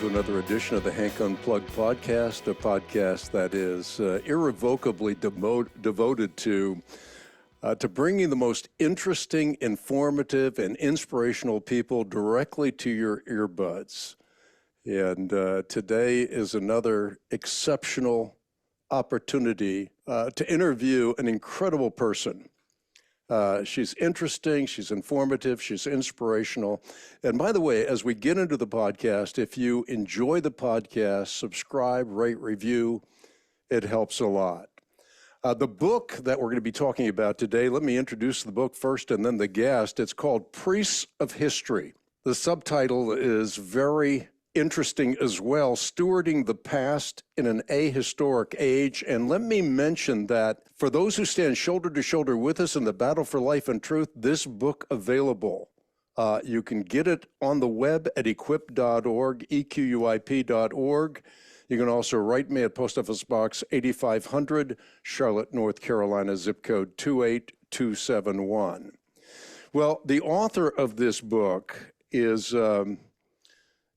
to another edition of the Hank Unplugged podcast, a podcast that is irrevocably devoted to bringing the most interesting, informative, and inspirational people directly to your earbuds. And today is another exceptional opportunity to interview an incredible person. She's interesting, she's informative, she's inspirational. And by the way, as we get into the podcast, if you enjoy the podcast, subscribe, rate, review, it helps a lot. The book that we're going to be talking about today, let me introduce the book first and then the guest. It's called Priests of History. The subtitle is very interesting as well, Stewarding the Past in an Ahistoric Age. And let me mention that for those who stand shoulder to shoulder with us in the battle for life and truth, this book available. You can get it on the web at equip.org, equip.org. You can also write me at Post Office Box 8500, Charlotte, North Carolina, zip code 28271. Well, the author of this book is an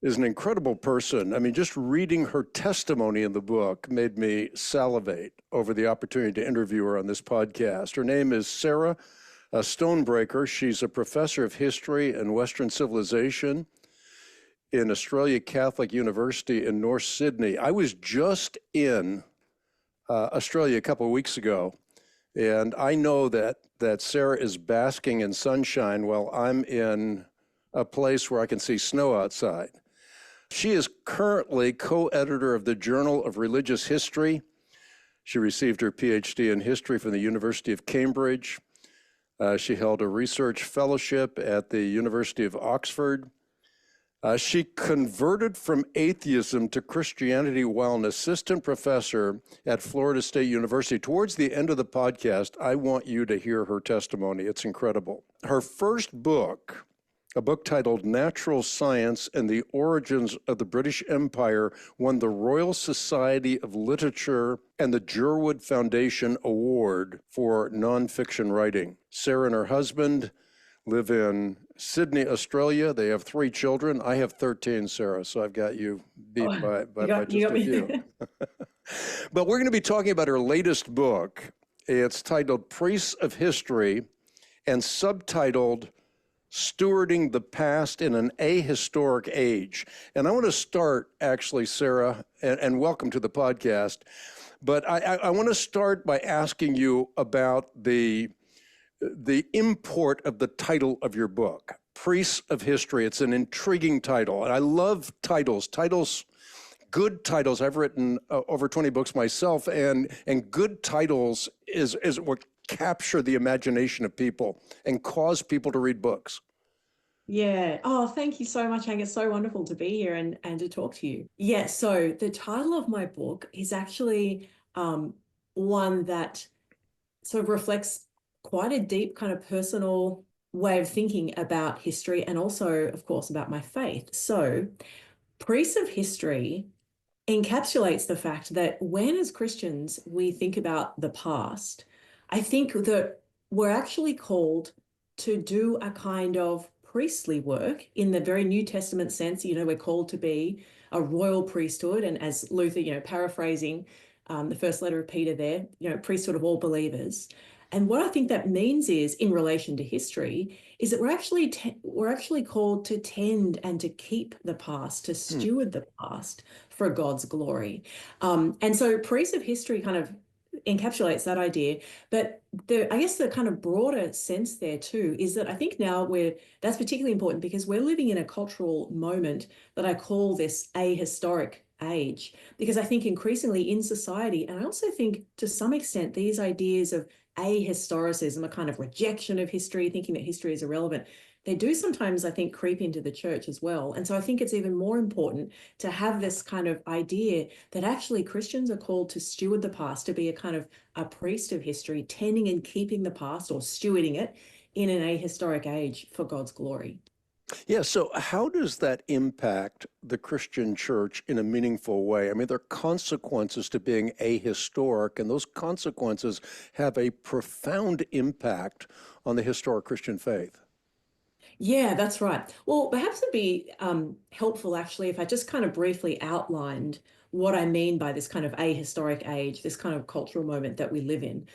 incredible person. I mean, just reading her testimony in the book made me salivate over the opportunity to interview her on this podcast. Her name is Sarah Irving-Stonebraker. She's a professor of history and Western civilization in Australia Catholic University in North Sydney. I was just in Australia a couple of weeks ago, and I know that Sarah is basking in sunshine while I'm in a place where I can see snow outside. She is currently co-editor of the Journal of Religious History. She received her PhD in history from the University of Cambridge. She held a research fellowship at the University of Oxford. She converted from atheism to Christianity while an assistant professor at Florida State University. Towards the end of the podcast, I want you to hear her testimony. It's incredible. Her first book, a book titled Natural Science and the Origins of the British Empire, won the Royal Society of Literature and the 𝘉𝘠𝘯𝘏 Foundation Award for nonfiction writing. Sarah and her husband live in Sydney, Australia. They have 3 children. I have 13, Sarah, so I've got you beat by just a few. But we're going to be talking about her latest book. It's titled Priests of History and subtitled Stewarding the Past in an Ahistoric Age. And I want to start, actually, Sarah, and welcome to the podcast, but I want to start by asking you about the import of the title of your book, Priests of History. It's an intriguing title, and I love titles. Good titles. I've written over 20 books myself, and good titles is what capture the imagination of people and cause people to read books. Yeah. Oh, thank you so much, Hank. It's so wonderful to be here and to talk to you. Yeah. So the title of my book is actually one that sort of reflects quite a deep kind of personal way of thinking about history and also, of course, about my faith. So Priests of History encapsulates the fact that when as Christians we think about the past, I think that we're actually called to do a kind of priestly work in the very New Testament sense. We're called to be a royal priesthood, and as Luther, paraphrasing the first letter of Peter there, priesthood of all believers. And what I think that means is, in relation to history, is that we're actually called to tend and to keep the past, to steward the past for God's glory. And so Priests of History kind of encapsulates that idea. But I guess the kind of broader sense there too is that I think now that's particularly important because we're living in a cultural moment that I call this ahistoric age, because I think increasingly in society, and I also think to some extent these ideas of ahistoricism, a kind of rejection of history, thinking that history is irrelevant, they do sometimes, I think, creep into the church as well. And so I think it's even more important to have this kind of idea that actually Christians are called to steward the past, to be a kind of a priest of history, tending and keeping the past or stewarding it in an ahistoric age for God's glory. Yeah, so how does that impact the Christian church in a meaningful way? I mean, there are consequences to being ahistoric, and those consequences have a profound impact on the historic Christian faith. Yeah, that's right. Well, perhaps it'd be helpful actually if I just kind of briefly outlined what I mean by this kind of ahistoric age, this kind of cultural moment that we live in.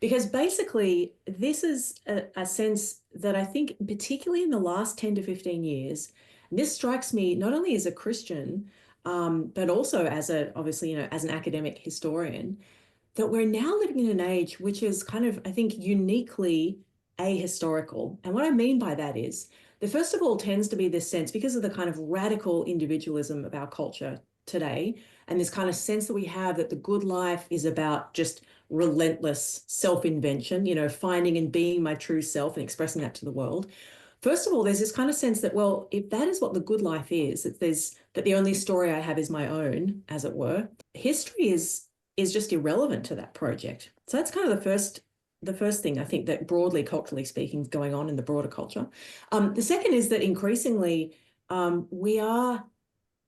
Because basically, this is a sense that I think, particularly in the last 10 to 15 years, and this strikes me not only as a Christian, but also as obviously, as an academic historian, that we're now living in an age which is kind of, I think, uniquely ahistorical. And what I mean by that is, there first of all tends to be this sense, because of the kind of radical individualism of our culture today, and this kind of sense that we have that the good life is about just relentless self-invention, finding and being my true self and expressing that to the world. First of all, there's this kind of sense that, well, if that is what the good life is, that the only story I have is my own, as it were, history is just irrelevant to that project. So that's kind of the first thing I think that broadly, culturally speaking, is going on in the broader culture. The second is that increasingly we are,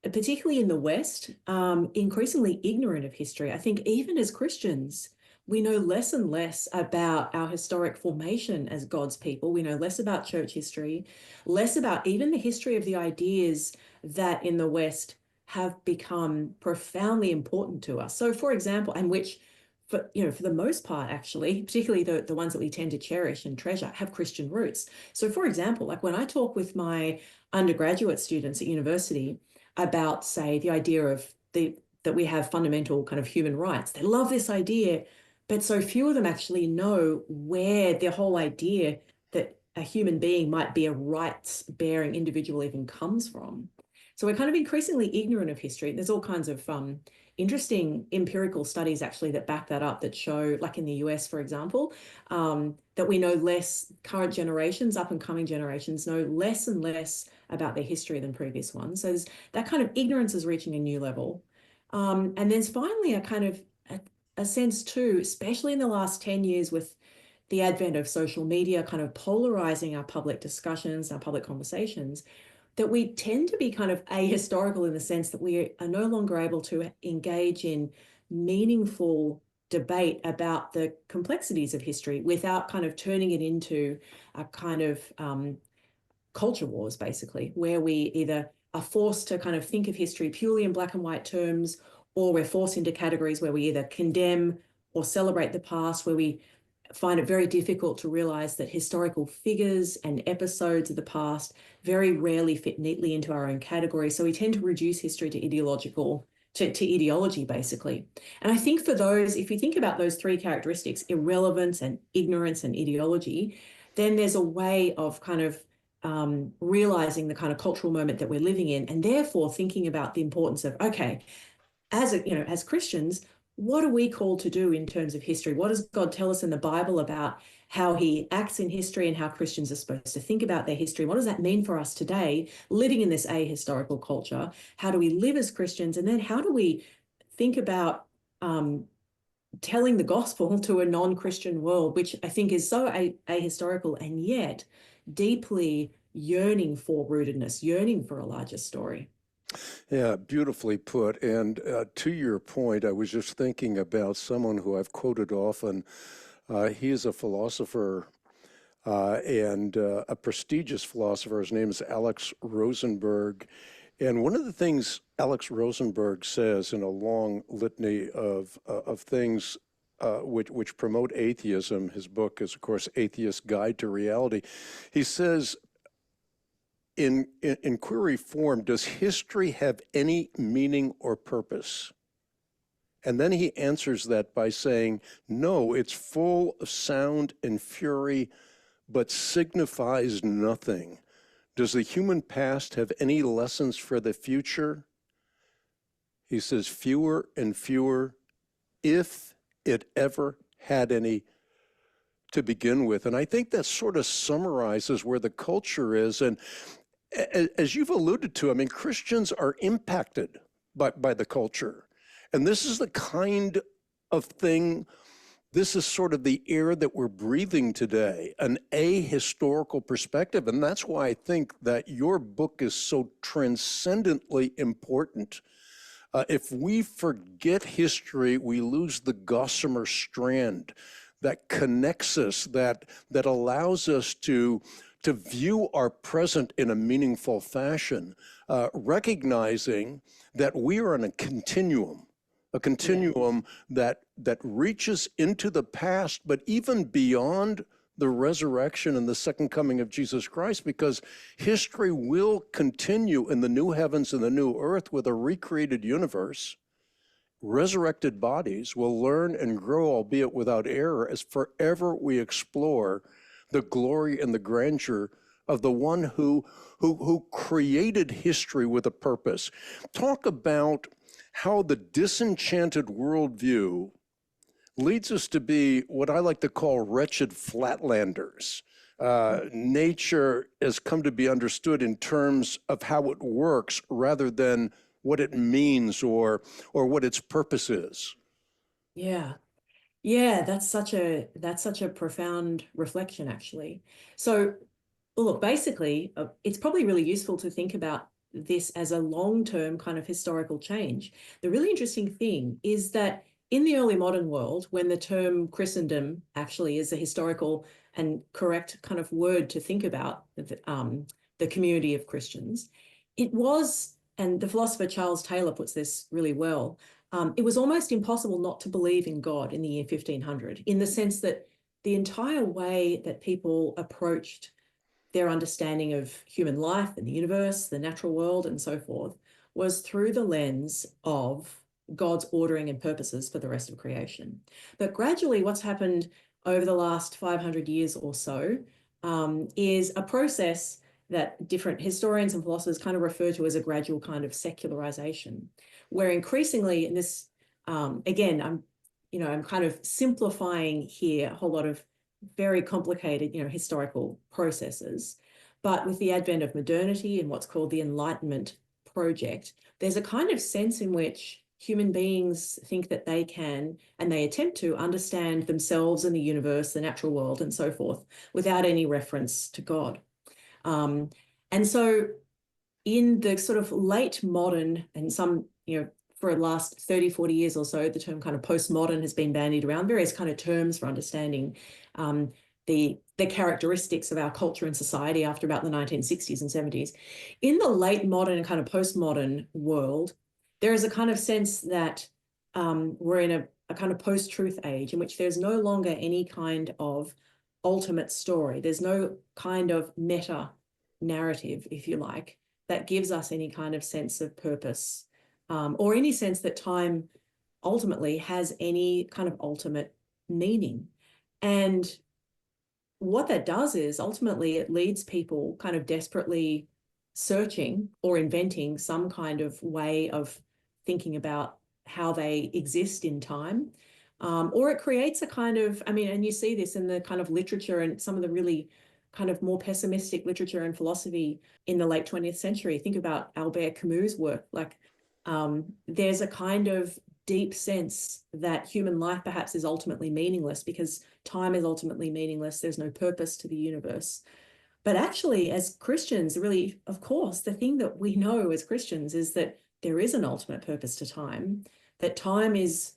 particularly in the West, increasingly ignorant of history. I think even as Christians, we know less and less about our historic formation as God's people. We know less about church history, less about even the history of the ideas that in the West have become profoundly important to us. So, for example, and which, for the most part, actually, particularly the ones that we tend to cherish and treasure, have Christian roots. So, for example, like when I talk with my undergraduate students at university about, say, the idea of that we have fundamental kind of human rights, they love this idea, but so few of them actually know where the whole idea that a human being might be a rights-bearing individual even comes from. So we're kind of increasingly ignorant of history. There's all kinds of interesting empirical studies actually that back that up, that show, like in the US, for example, that we know less, current generations, up and coming generations know less and less about their history than previous ones. So that kind of ignorance is reaching a new level. And there's finally a kind of a sense too, especially in the last 10 years with the advent of social media kind of polarizing our public discussions, our public conversations, that we tend to be kind of ahistorical in the sense that we are no longer able to engage in meaningful debate about the complexities of history without kind of turning it into a kind of culture wars, basically, where we either are forced to kind of think of history purely in black and white terms, or we're forced into categories where we either condemn or celebrate the past, where we find it very difficult to realize that historical figures and episodes of the past very rarely fit neatly into our own category. So we tend to reduce history to ideology, basically. And I think for those, if you think about those three characteristics, irrelevance and ignorance and ideology, then there's a way of kind of realizing the kind of cultural moment that we're living in, and therefore thinking about the importance of, okay, as Christians, what are we called to do in terms of history? What does God tell us in the Bible about how he acts in history and how Christians are supposed to think about their history? What does that mean for us today, living in this ahistorical culture? How do we live as Christians? And then how do we think about telling the gospel to a non-Christian world, which I think is so ahistorical and yet deeply yearning for rootedness, yearning for a larger story? Yeah, beautifully put. And to your point, I was just thinking about someone who I've quoted often. He is a philosopher and a prestigious philosopher. His name is Alex Rosenberg. And one of the things Alex Rosenberg says in a long litany of things which promote atheism, his book is, of course, Atheist Guide to Reality. He says, in query form, does history have any meaning or purpose? And then he answers that by saying, no, it's full of sound and fury, but signifies nothing. Does the human past have any lessons for the future? He says, fewer and fewer, if it ever had any to begin with. And I think that sort of summarizes where the culture is. And as you've alluded to, I mean, Christians are impacted by the culture. And this is the kind of thing, this is sort of the air that we're breathing today, an ahistorical perspective. And that's why I think that your book is so transcendently important. If we forget history, we lose the gossamer strand that connects us, that allows us to to view our present in a meaningful fashion, recognizing that we are on a continuum that reaches into the past, but even beyond the resurrection and the second coming of Jesus Christ, because history will continue in the new heavens and the new earth with a recreated universe. Resurrected bodies will learn and grow, albeit without error, as forever we explore the glory and the grandeur of the one who created history with a purpose. Talk about how the disenchanted worldview leads us to be what I like to call wretched flatlanders. Nature has come to be understood in terms of how it works rather than what it means or what its purpose is. Yeah. Yeah, that's such a profound reflection, actually. So, well, look, basically, it's probably really useful to think about this as a long-term kind of historical change. The really interesting thing is that in the early modern world, when the term Christendom actually is a historical and correct kind of word to think about the community of Christians, it was, and the philosopher Charles Taylor puts this really well, it was almost impossible not to believe in God in the year 1500, in the sense that the entire way that people approached their understanding of human life and the universe, the natural world, and so forth, was through the lens of God's ordering and purposes for the rest of creation. But gradually, what's happened over the last 500 years or so is a process that different historians and philosophers kind of refer to as a gradual kind of secularization, where increasingly, and this, again, I'm kind of simplifying here a whole lot of very complicated, historical processes. But with the advent of modernity and what's called the Enlightenment project, there's a kind of sense in which human beings think that they can, and they attempt to, understand themselves and the universe, the natural world, and so forth, without any reference to God. And so in the sort of late modern and some, for the last 30, 40 years or so, the term kind of postmodern has been bandied around, various kind of terms for understanding the characteristics of our culture and society after about the 1960s and 70s. In the late modern and kind of postmodern world, there is a kind of sense that we're in a kind of post-truth age in which there's no longer any kind of ultimate story. There's no kind of meta narrative, if you like, that gives us any kind of sense of purpose or any sense that time ultimately has any kind of ultimate meaning. And what that does is ultimately it leads people kind of desperately searching or inventing some kind of way of thinking about how they exist in time. Or it creates a kind of, and you see this in the kind of literature and some of the really kind of more pessimistic literature and philosophy in the late 20th century. Think about 𝘉𝘯𝘏 𝘠𝑚𝑢's work. Like there's a kind of deep sense that human life perhaps is ultimately meaningless because time is ultimately meaningless. There's no purpose to the universe. But actually, as Christians, really, of course, the thing that we know as Christians is that there is an ultimate purpose to time, that time is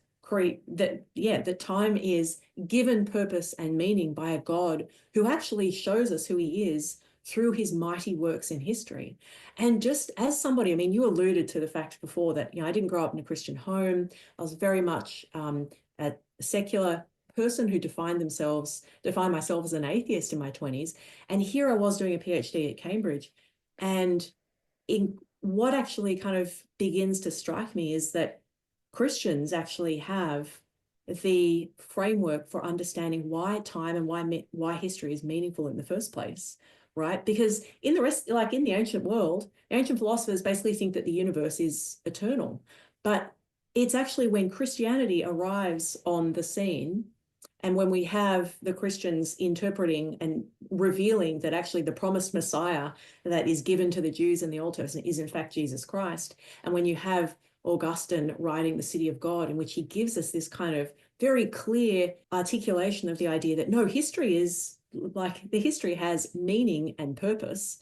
that time is given purpose and meaning by a God who actually shows us who he is through his mighty works in history. And just as somebody, you alluded to the fact before that, I didn't grow up in a Christian home. I was very much a secular person who defined myself as an atheist in my 20s. And here I was doing a PhD at Cambridge. And in what actually kind of begins to strike me is that Christians actually have the framework for understanding why time and why history is meaningful in the first place, right? Because in the rest, like in the ancient world, ancient philosophers basically think that the universe is eternal. But it's actually when Christianity arrives on the scene and when we have the Christians interpreting and revealing that actually the promised Messiah that is given to the Jews in the Old Testament is in fact Jesus Christ, and when you have Augustine writing The City of God, in which he gives us this kind of very clear articulation of the idea that no, history is like the history has meaning and purpose,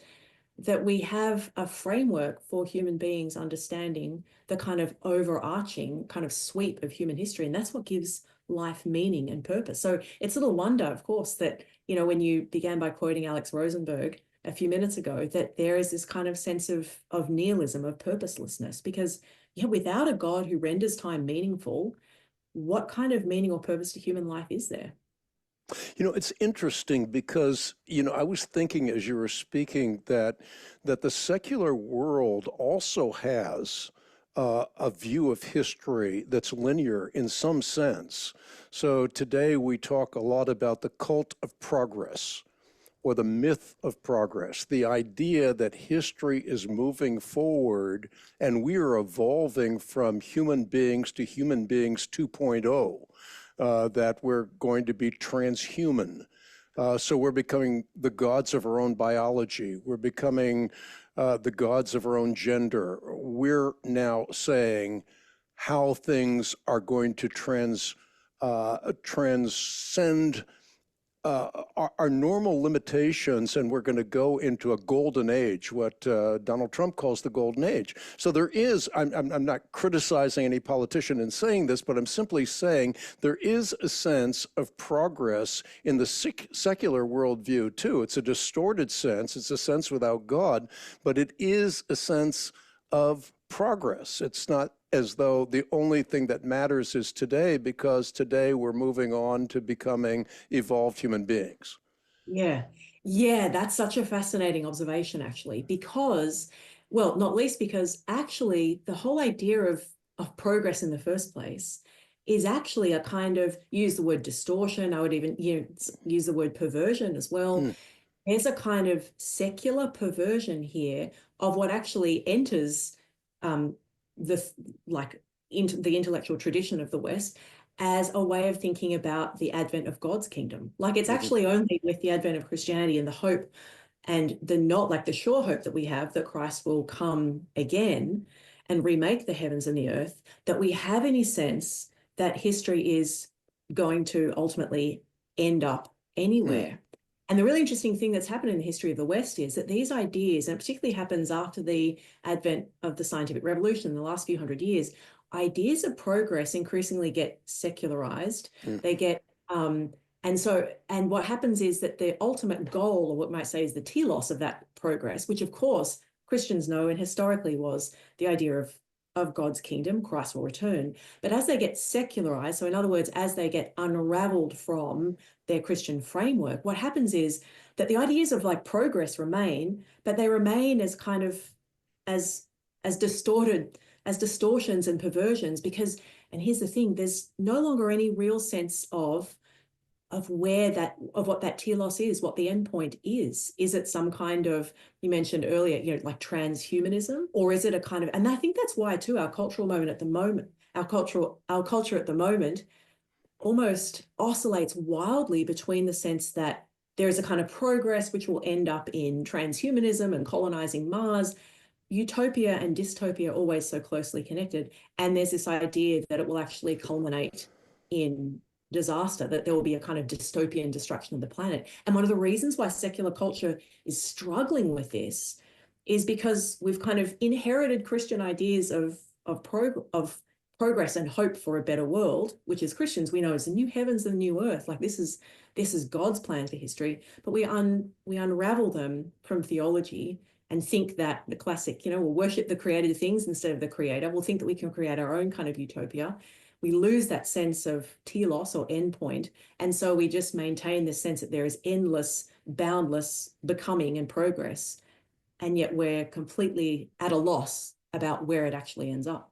that we have a framework for human beings understanding the kind of overarching kind of sweep of human history. And that's what gives life meaning and purpose. So it's little wonder, of course, that, you know, when you began by quoting Alex Rosenberg a few minutes ago, that there is this kind of sense of nihilism, of purposelessness, because yeah, without a God who renders time meaningful, what kind of meaning or purpose to human life is there? You know, it's interesting because, you know, I was thinking as you were speaking that the secular world also has a view of history that's linear in some sense. So today we talk a lot about the cult of progress or the myth of progress, the idea that history is moving forward and we are evolving from human beings to human beings 2.0. That we're going to be transhuman. So we're becoming the gods of our own biology. We're becoming the gods of our own gender. We're now saying how things are going to transcend our normal limitations, and we're going to go into a golden age, what Donald Trump calls the golden age. So there is, I'm not criticizing any politician in saying this, but I'm simply saying there is a sense of progress in the secular worldview too. It's a distorted sense. It's a sense without God, but it is a sense of progress. It's not as though the only thing that matters is today, because today we're moving on to becoming evolved human beings. Yeah. Yeah, that's such a fascinating observation, actually, because, well, not least because actually the whole idea of progress in the first place is actually a kind of, use the word distortion, I would even, you know, use the word perversion as well. There's a kind of secular perversion here of what actually enters the into the intellectual tradition of the West as a way of thinking about the advent of God's kingdom. Like it's actually only with the advent of Christianity and the hope and the not like the sure hope that we have that Christ will come again and remake the heavens and the earth, that we have any sense that history is going to ultimately end up anywhere. And the really interesting thing that's happened in the history of the West is that these ideas, and it particularly happens after the advent of the scientific revolution in the last few hundred years, ideas of progress increasingly get secularized. They get, and what happens is that the ultimate goal, or what we might say is the telos of that progress, which of course Christians know and historically was the idea of God's kingdom, Christ will return. But as they get secularized, so in other words, as they get unraveled from their Christian framework, what happens is that the ideas of like progress remain, but they remain as kind of as distorted, as distortions and perversions, because, and here's the thing, there's no longer any real sense of what that telos is, what the endpoint is. Is it some kind of, you mentioned earlier, you know, like transhumanism, or is it a kind of, and I think that's why too, our cultural moment at the moment, our culture at the moment almost oscillates wildly between the sense that there is a kind of progress which will end up in transhumanism and colonizing Mars. Utopia and dystopia are always so closely connected. And there's this idea that it will actually culminate in disaster, that there will be a kind of dystopian destruction of the planet. And one of the reasons why secular culture is struggling with this is because we've kind of inherited Christian ideas of progress and hope for a better world, which as Christians we know is the new heavens and the new earth. Like this is God's plan for history, but we unravel them from theology and think that the classic, you know, we'll worship the created things instead of the creator. We'll think that we can create our own kind of utopia. We lose that sense of telos or endpoint. And so we just maintain this sense that there is endless, boundless becoming and progress. And yet we're completely at a loss about where it actually ends up.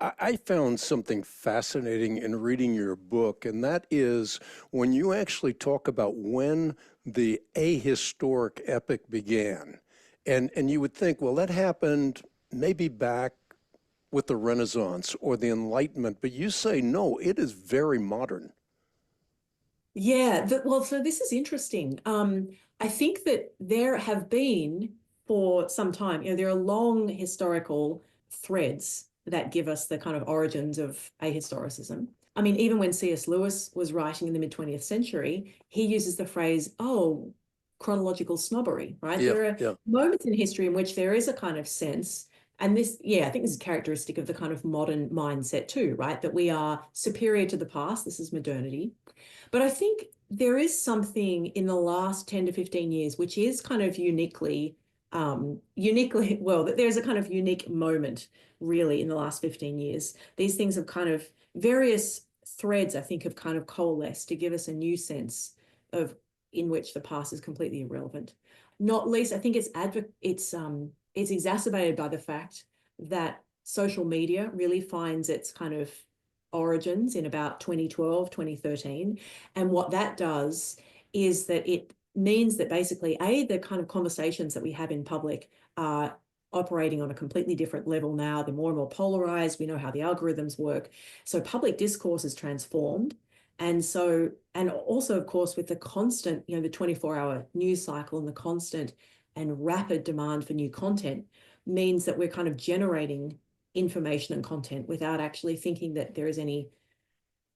I found something fascinating in reading your book, and that is when you actually talk about when the ahistoric epoch began. And you would think, well, that happened maybe back with the Renaissance or the Enlightenment, but you say, no, it is very modern. Yeah, well, so this is interesting. I think that there have been for some time, you know, there are long historical threads that give us the kind of origins of ahistoricism. I mean, even when C.S. Lewis was writing in the mid-20th century, he uses the phrase, oh, chronological snobbery, right? Yeah, There are yeah. moments in history in which there is a kind of sense, And this, yeah, I think this is characteristic of the kind of modern mindset too, right? That we are superior to the past. This is modernity. But I think there is something in the last 10 to 15 years, which is kind of uniquely, well, there's a kind of unique moment really in the last 15 years. These things have kind of, various threads, I think, have kind of coalesced to give us a new sense of in which the past is completely irrelevant. Not least, I think it's exacerbated by the fact that social media really finds its kind of origins in about 2012, 2013. And what that does is that it means that basically, the kind of conversations that we have in public are operating on a completely different level now. They're more and more polarized. We know how the algorithms work. So public discourse is transformed. And so, and also, of course, with the constant, the 24-hour news cycle and the constant and rapid demand for new content means that we're kind of generating information and content without actually thinking that there is any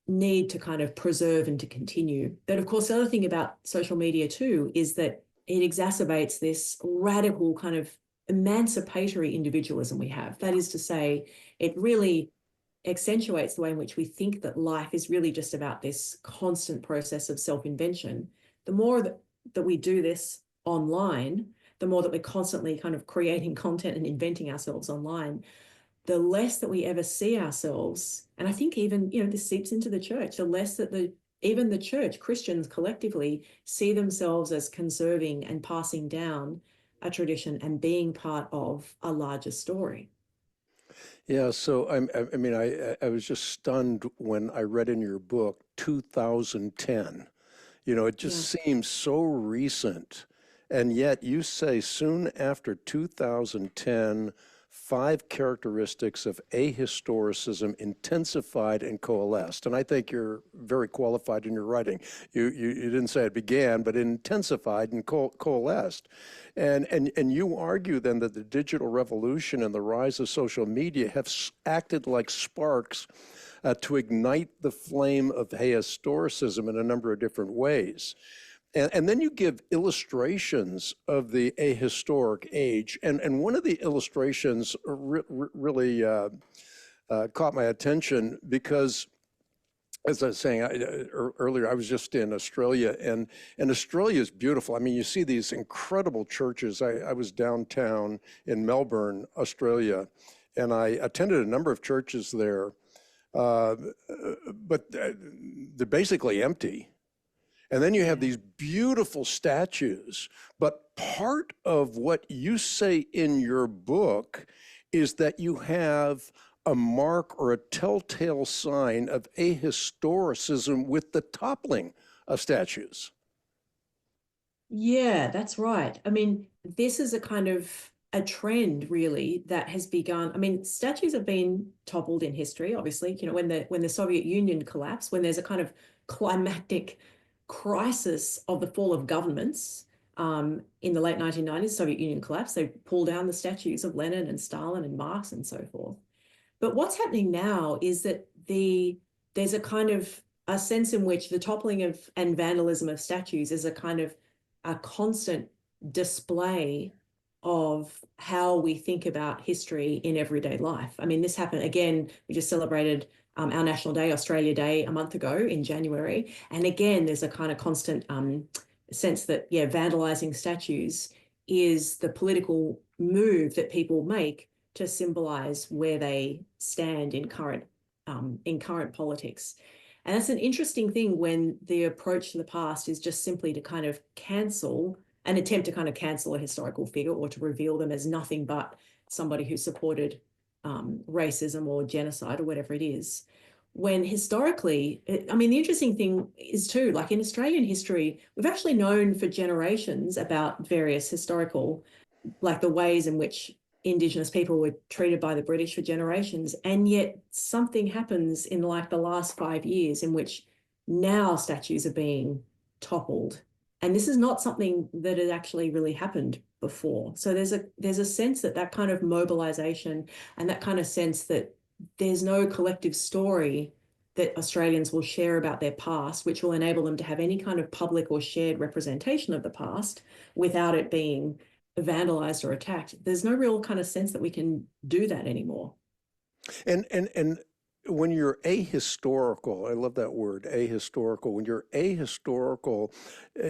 need to kind of preserve and to continue. But of course, the other thing about social media too is that it exacerbates this radical kind of emancipatory individualism we have. That is to say, it really accentuates the way in which we think that life is really just about this constant process of self-invention. The more that we do this online, the more that we're constantly kind of creating content and inventing ourselves online, the less that we ever see ourselves. And I think even, this seeps into the church, the less that even the church, Christians collectively, see themselves as conserving and passing down a tradition and being part of a larger story. Yeah, so I was just stunned when I read in your book 2010. It just seems so recent. And yet you say soon after 2010, 5 characteristics of ahistoricism intensified and coalesced. And I think you're very qualified in your writing. You didn't say it began, but it intensified and coalesced. And you argue then that the digital revolution and the rise of social media have acted like sparks to ignite the flame of ahistoricism in a number of different ways. And then you give illustrations of the ahistoric age. And one of the illustrations really caught my attention because, as I was saying earlier, I was just in Australia, and Australia is beautiful. I mean, you see these incredible churches. I was downtown in Melbourne, Australia, and I attended a number of churches there, but they're basically empty. And then you have these beautiful statues. But part of what you say in your book is that you have a mark or a telltale sign of ahistoricism with the toppling of statues. Yeah, that's right. I mean, this is a kind of a trend really that has begun. I mean, statues have been toppled in history, obviously, when the Soviet Union collapsed, when there's a kind of climactic crisis of the fall of governments in the late 1990s, Soviet Union collapsed. They pulled down the statues of Lenin and Stalin and Marx and so forth. But what's happening now is that there's a kind of a sense in which the toppling of and vandalism of statues is a kind of a constant display of how we think about history in everyday life. I mean, this happened again. We just celebrated our National Day, Australia Day, a month ago in January. And again, there's a kind of constant sense that, vandalizing statues is the political move that people make to symbolize where they stand in current politics. And that's an interesting thing when the approach to the past is just simply to kind of attempt to kind of cancel a historical figure or to reveal them as nothing but somebody who supported racism or genocide or whatever it is. When historically, the interesting thing is too, like in Australian history, we've actually known for generations about various historical, like the ways in which Indigenous people were treated by the British for generations. And yet something happens in like the last 5 years in which now statues are being toppled. And this is not something that had actually really happened before. So there's a sense that kind of mobilization and that kind of sense that there's no collective story that Australians will share about their past, which will enable them to have any kind of public or shared representation of the past without it being vandalized or attacked, there's no real kind of sense that we can do that anymore. And when you're ahistorical, I love that word, ahistorical. When you're ahistorical,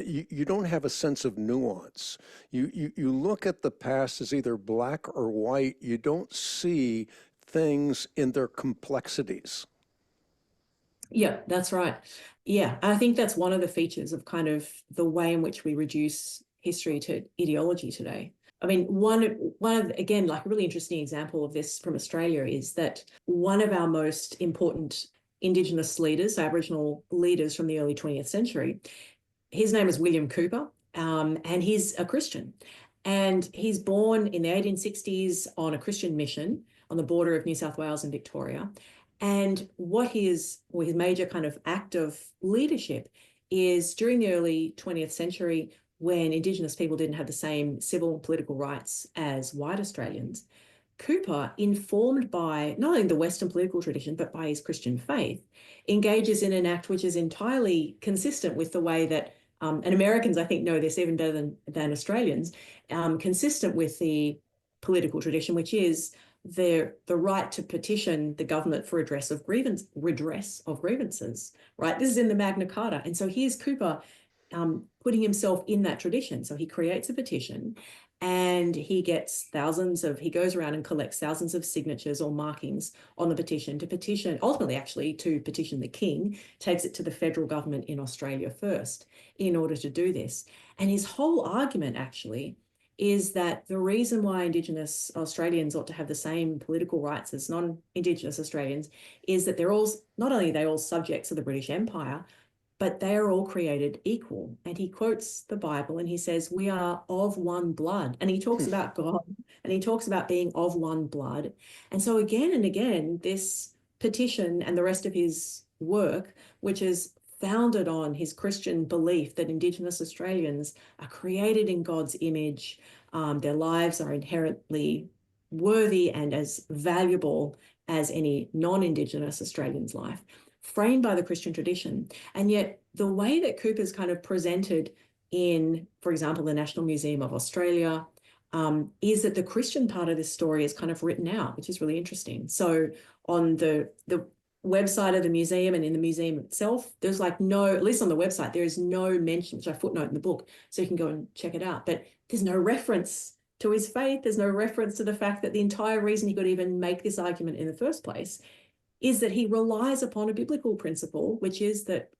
you don't have a sense of nuance. You look at the past as either black or white. You don't see things in their complexities. Yeah, that's right. Yeah, I think that's one of the features of kind of the way in which we reduce history to ideology today. I mean, one of again, like a really interesting example of this from Australia is that one of our most important Indigenous leaders, Aboriginal leaders from the early 20th century, his name is William Cooper, and he's a Christian. And he's born in the 1860s on a Christian mission on the border of New South Wales and Victoria. And what his major kind of act of leadership is during the early 20th century, when Indigenous people didn't have the same civil and political rights as white Australians, Cooper, informed by not only the Western political tradition, but by his Christian faith, engages in an act which is entirely consistent with the way that, and Americans, I think, know this even better than Australians, consistent with the political tradition, which is the right to petition the government for redress of grievances, right? This is in the Magna Carta. And so here's Cooper putting himself in that tradition. So he creates a petition and he goes around and collects thousands of signatures or markings on the petition ultimately actually to petition the king, takes it to the federal government in Australia first in order to do this. And his whole argument actually is that the reason why Indigenous Australians ought to have the same political rights as non-Indigenous Australians is that not only are they all subjects of the British Empire, but they are all created equal. And he quotes the Bible and he says, we are of one blood. And he talks about God and he talks about being of one blood. And so again and again, this petition and the rest of his work, which is founded on his Christian belief that Indigenous Australians are created in God's image, their lives are inherently worthy and as valuable as any non-Indigenous Australian's life, framed by the Christian tradition. And yet the way that Cooper's kind of presented in, for example, the National Museum of Australia, is that the Christian part of this story is kind of written out, which is really interesting. So on the website of the museum and in the museum itself, there's like no, at least on the website, there is no mention, which I footnote in the book, so you can go and check it out. But there's no reference to his faith. There's no reference to the fact that the entire reason he could even make this argument in the first place is that he relies upon a biblical principle, which is that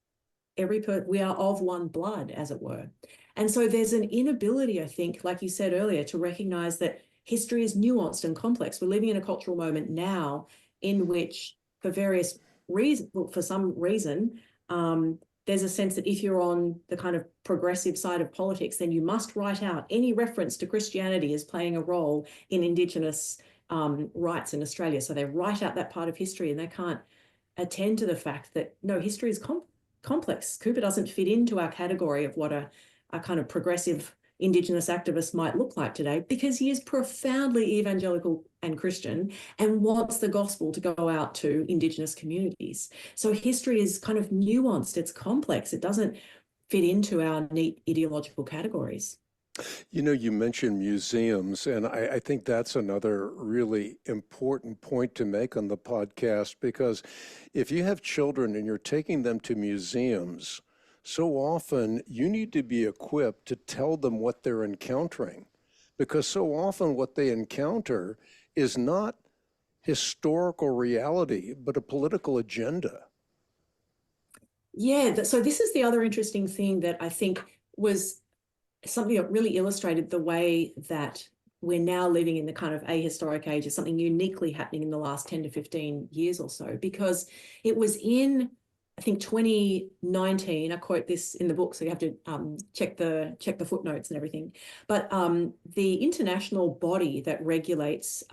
we are of one blood, as it were. And so there's an inability, I think, like you said earlier, to recognize that history is nuanced and complex. We're living in a cultural moment now in which, for some reason, there's a sense that if you're on the kind of progressive side of politics, then you must write out any reference to Christianity as playing a role in Indigenous rights in Australia. So they write out that part of history and they can't attend to the fact that, no, history is complex. Cooper doesn't fit into our category of what a kind of progressive Indigenous activist might look like today, because he is profoundly evangelical and Christian and wants the gospel to go out to Indigenous communities. So history is kind of nuanced, it's complex, it doesn't fit into our neat ideological categories. You know, you mentioned museums, and I think that's another really important point to make on the podcast, because if you have children and you're taking them to museums, so often you need to be equipped to tell them what they're encountering, because so often what they encounter is not historical reality, but a political agenda. Yeah, so this is the other interesting thing that I think was something that really illustrated the way that we're now living in the kind of ahistoric age is something uniquely happening in the last 10 to 15 years or so, because it was in, I think, 2019, I quote this in the book, so you have to check the footnotes and everything, but the international body that regulates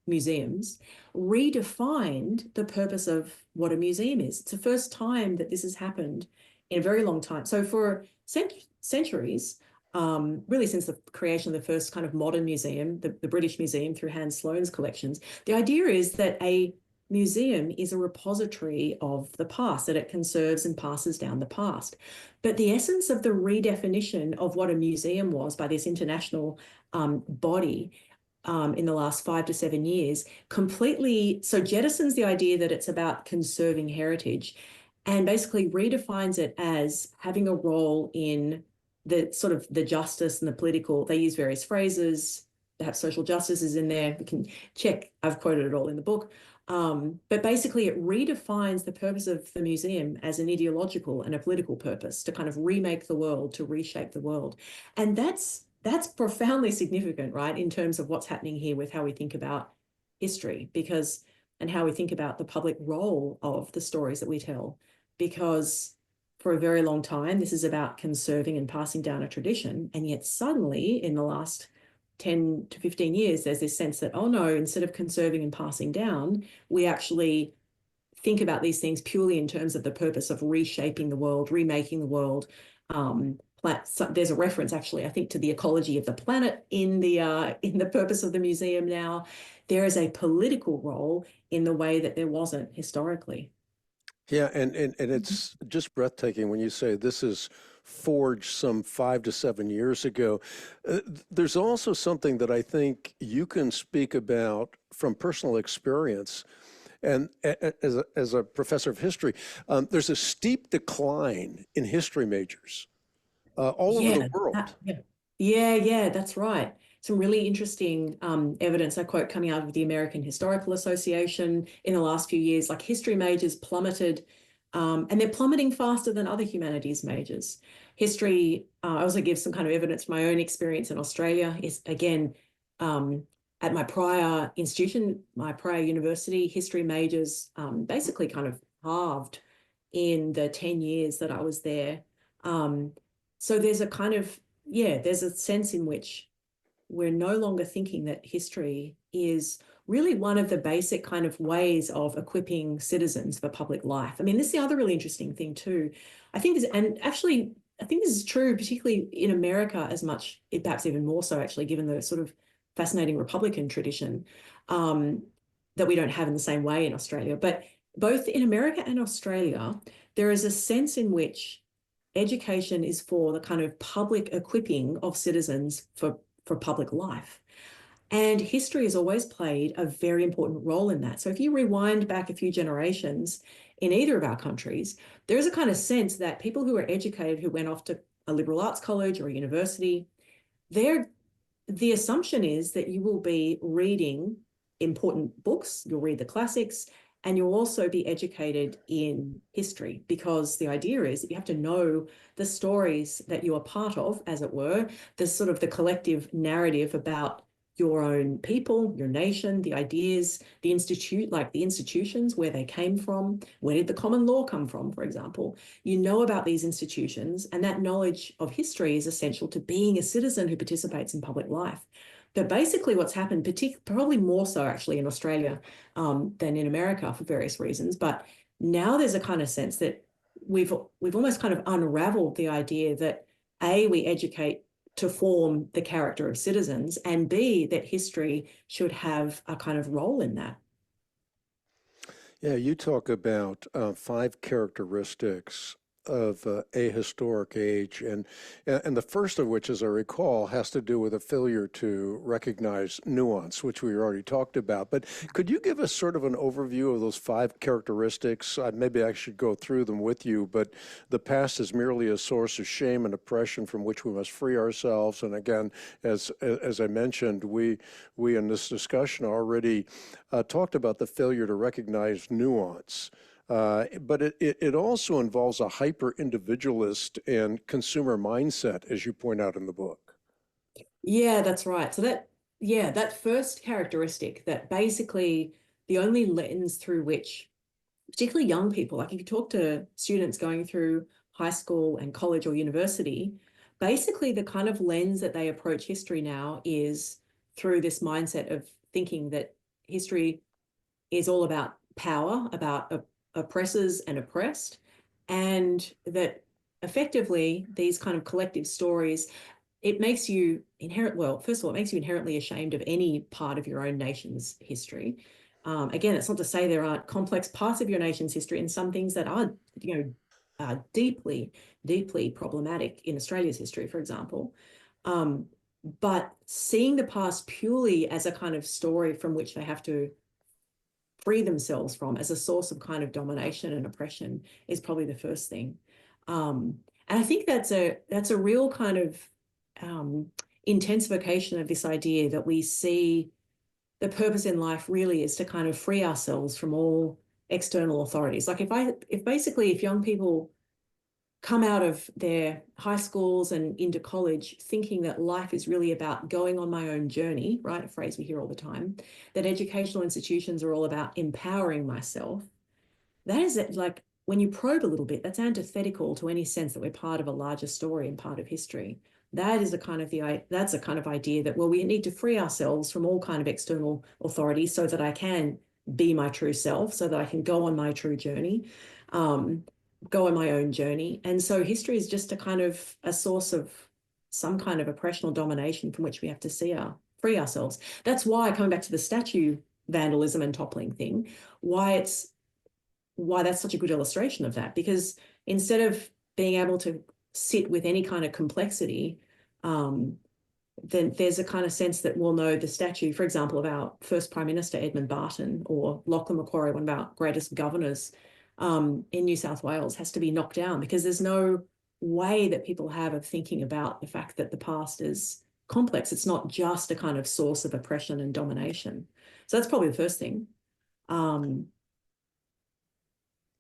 museums redefined the purpose of what a museum is. It's the first time that this has happened in a very long time. So for centuries, really since the creation of the first kind of modern museum, the British Museum through Hans Sloane's collections, the idea is that a museum is a repository of the past, that it conserves and passes down the past. But the essence of the redefinition of what a museum was by this international body in the last 5 to 7 years completely jettisons the idea that it's about conserving heritage and basically redefines it as having a role in the sort of the justice and the political. They use various phrases. They have social justice is in there. We can check. I've quoted it all in the book. But basically it redefines the purpose of the museum as an ideological and a political purpose to kind of remake the world, to reshape the world. And that's profoundly significant, right, in terms of what's happening here with how we think about history, and how we think about the public role of the stories that we tell. Because for a very long time, this is about conserving and passing down a tradition. And yet suddenly in the last 10 to 15 years, there's this sense that, oh no, instead of conserving and passing down, we actually think about these things purely in terms of the purpose of reshaping the world, remaking the world. There's a reference actually, I think, to the ecology of the planet in the purpose of the museum now. There is a political role in the way that there wasn't historically. Yeah, and it's just breathtaking when you say this is forged some 5 to 7 years ago. There's also something that I think you can speak about from personal experience. And as a professor of history, there's a steep decline in history majors all over the world. Yeah, that's right. Some really interesting evidence, I quote, coming out of the American Historical Association in the last few years, like history majors plummeted, and they're plummeting faster than other humanities majors. History, I also give some kind of evidence from my own experience in Australia, is again, at my prior institution, my prior university, history majors basically kind of halved in the 10 years that I was there. So there's a kind of, there's a sense in which we're no longer thinking that history is really one of the basic kind of ways of equipping citizens for public life. I mean, this is the other really interesting thing too. I think this, and actually, I think this is true, particularly in America as much, perhaps even more so actually, given the sort of fascinating Republican tradition that we don't have in the same way in Australia. But both in America and Australia, there is a sense in which education is for the kind of public equipping of citizens for public life. And history has always played a very important role in that. So if you rewind back a few generations in either of our countries, there is a kind of sense that people who are educated, who went off to a liberal arts college or a university, the assumption is that you will be reading important books, you'll read the classics, and you'll also be educated in history, because the idea is that you have to know the stories that you are part of, as it were, the sort of the collective narrative about your own people, your nation, the ideas, the institutions, where they came from, where did the common law come from, for example. You know about these institutions, and that knowledge of history is essential to being a citizen who participates in public life. But basically what's happened, probably more so actually in Australia than in America for various reasons, but now there's a kind of sense that we've almost kind of unraveled the idea that A, we educate to form the character of citizens, and B, that history should have a kind of role in that. Yeah, you talk about 5 characteristics of a historic age, and the first of which, as I recall, has to do with a failure to recognize nuance, which we already talked about. But could you give us sort of an overview of those 5 characteristics? Maybe I should go through them with you, but the past is merely a source of shame and oppression from which we must free ourselves. And again, as I mentioned, we in this discussion already talked about the failure to recognize nuance. But it also involves a hyper-individualist and consumer mindset, as you point out in the book. Yeah, that's right. So that first characteristic, that basically the only lens through which, particularly young people, like if you talk to students going through high school and college or university, basically the kind of lens that they approach history now is through this mindset of thinking that history is all about power, about oppressors and oppressed, and that effectively these kind of collective stories, it makes you first of all, it makes you inherently ashamed of any part of your own nation's history. Again, it's not to say there aren't complex parts of your nation's history and some things that are, deeply, deeply problematic in Australia's history, for example. But seeing the past purely as a kind of story from which they have to free themselves from as a source of kind of domination and oppression is probably the first thing. And I think that's a real kind of intensification of this idea that we see the purpose in life really is to kind of free ourselves from all external authorities. Like if young people come out of their high schools and into college thinking that life is really about going on my own journey, right? A phrase we hear all the time, that educational institutions are all about empowering myself. That is like, when you probe a little bit, that's antithetical to any sense that we're part of a larger story and part of history. That's a kind of idea that, well, we need to free ourselves from all kind of external authorities so that I can be my true self, so that I can go on my true journey, go on my own journey. And so history is just a source of some kind of oppression or domination from which we have to free ourselves. That's why, coming back to the statue vandalism and toppling thing, why that's such a good illustration of that, because instead of being able to sit with any kind of complexity, then there's a kind of sense that, well, no, the statue, for example, of our first Prime Minister, Edmund Barton, or Lachlan Macquarie, one of our greatest governors in New South Wales, has to be knocked down, because there's no way that people have of thinking about the fact that the past is complex. It's not just a kind of source of oppression and domination. So that's probably the first thing. You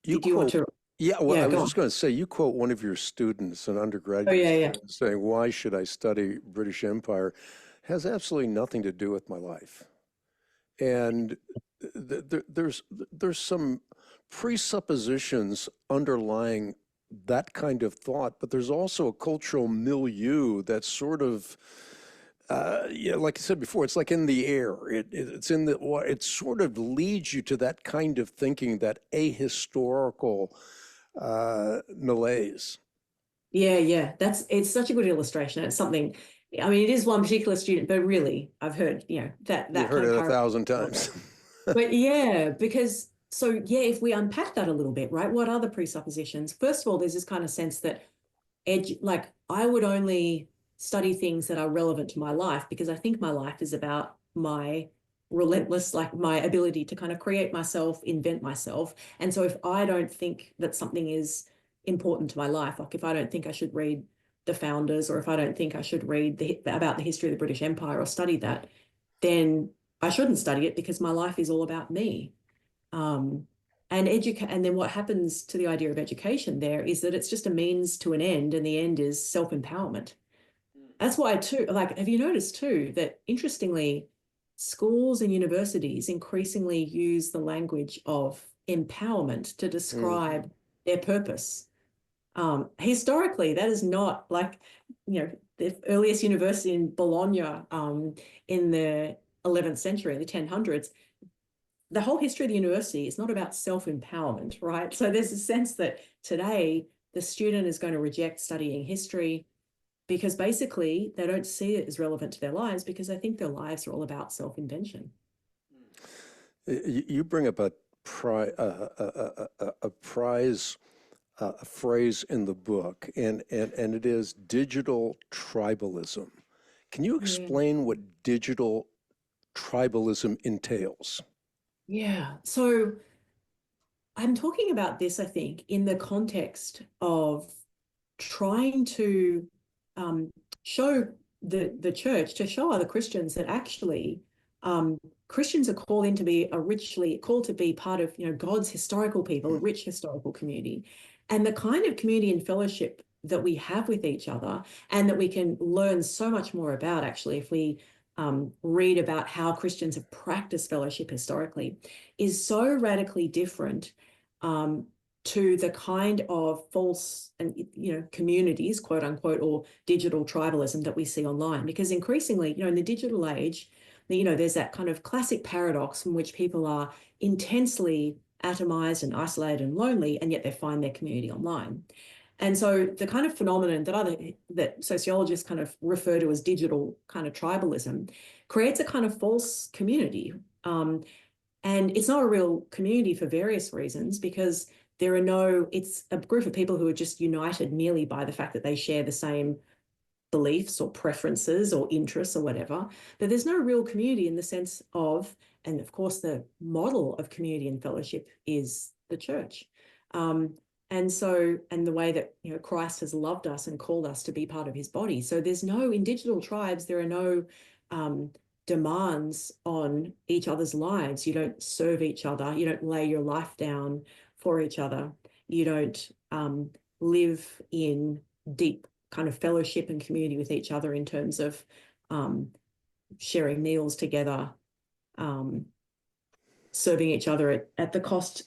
Did you want quote, to? yeah, well, Yeah, I was go on. just going to say, you quote one of your students, an Oh, undergraduate yeah, yeah. student, saying, "Why should I study British Empire?" Has absolutely nothing to do with my life. And there's some presuppositions underlying that kind of thought, but there's also a cultural milieu that's sort of, yeah, like I said before, it's like in the air. It sort of leads you to that kind of thinking, that ahistorical malaise. Yeah, yeah. It's such a good illustration. It's something, I mean, it is one particular student, but really I've heard, You've that heard kind of it a paradigm thousand before. times. But yeah, because so yeah, if we unpack that a little bit, right? What are the presuppositions? First of all, there's this kind of sense that like I would only study things that are relevant to my life, because I think my life is about my relentless, like my ability to kind of create myself, invent myself. And so if I don't think that something is important to my life, like if I don't think I should read the founders, or if I don't think I should read about the history of the British Empire or study that, then I shouldn't study it, because my life is all about me. Um, and then what happens to the idea of education there is that it's just a means to an end, and the end is self-empowerment. That's why too, like, have you noticed too that interestingly, schools and universities increasingly use the language of empowerment to Mm. describe their purpose. Historically, that is not like, the earliest university in Bologna in the 11th century, the 1000s, the whole history of the university is not about self-empowerment, right? So there's a sense that today the student is going to reject studying history because basically they don't see it as relevant to their lives, because they think their lives are all about self-invention. You bring up a prize a phrase in the book, and it is digital tribalism. Can you Yeah. explain what digital tribalism entails? Yeah. So I'm talking about this, I think, in the context of trying to show the church, to show other Christians that actually Christians are called to be part of, God's historical people, a rich historical community, and the kind of community and fellowship that we have with each other, and that we can learn so much more about, actually, if we read about how Christians have practiced fellowship historically, is so radically different to the kind of false and communities, quote unquote, or digital tribalism that we see online. Because increasingly, in the digital age, there's that kind of classic paradox in which people are intensely atomized and isolated and lonely, and yet they find their community online. And so the kind of phenomenon that sociologists kind of refer to as digital kind of tribalism creates a kind of false community. And it's not a real community for various reasons, because it's a group of people who are just united merely by the fact that they share the same beliefs or preferences or interests or whatever. But there's no real community in the sense of, and of course, the model of community and fellowship is the church. And the way that, Christ has loved us and called us to be part of his body. So there's no, in digital tribes, there are no demands on each other's lives. You don't serve each other. You don't lay your life down for each other. You don't live in deep kind of fellowship and community with each other in terms of sharing meals together, serving each other at the cost,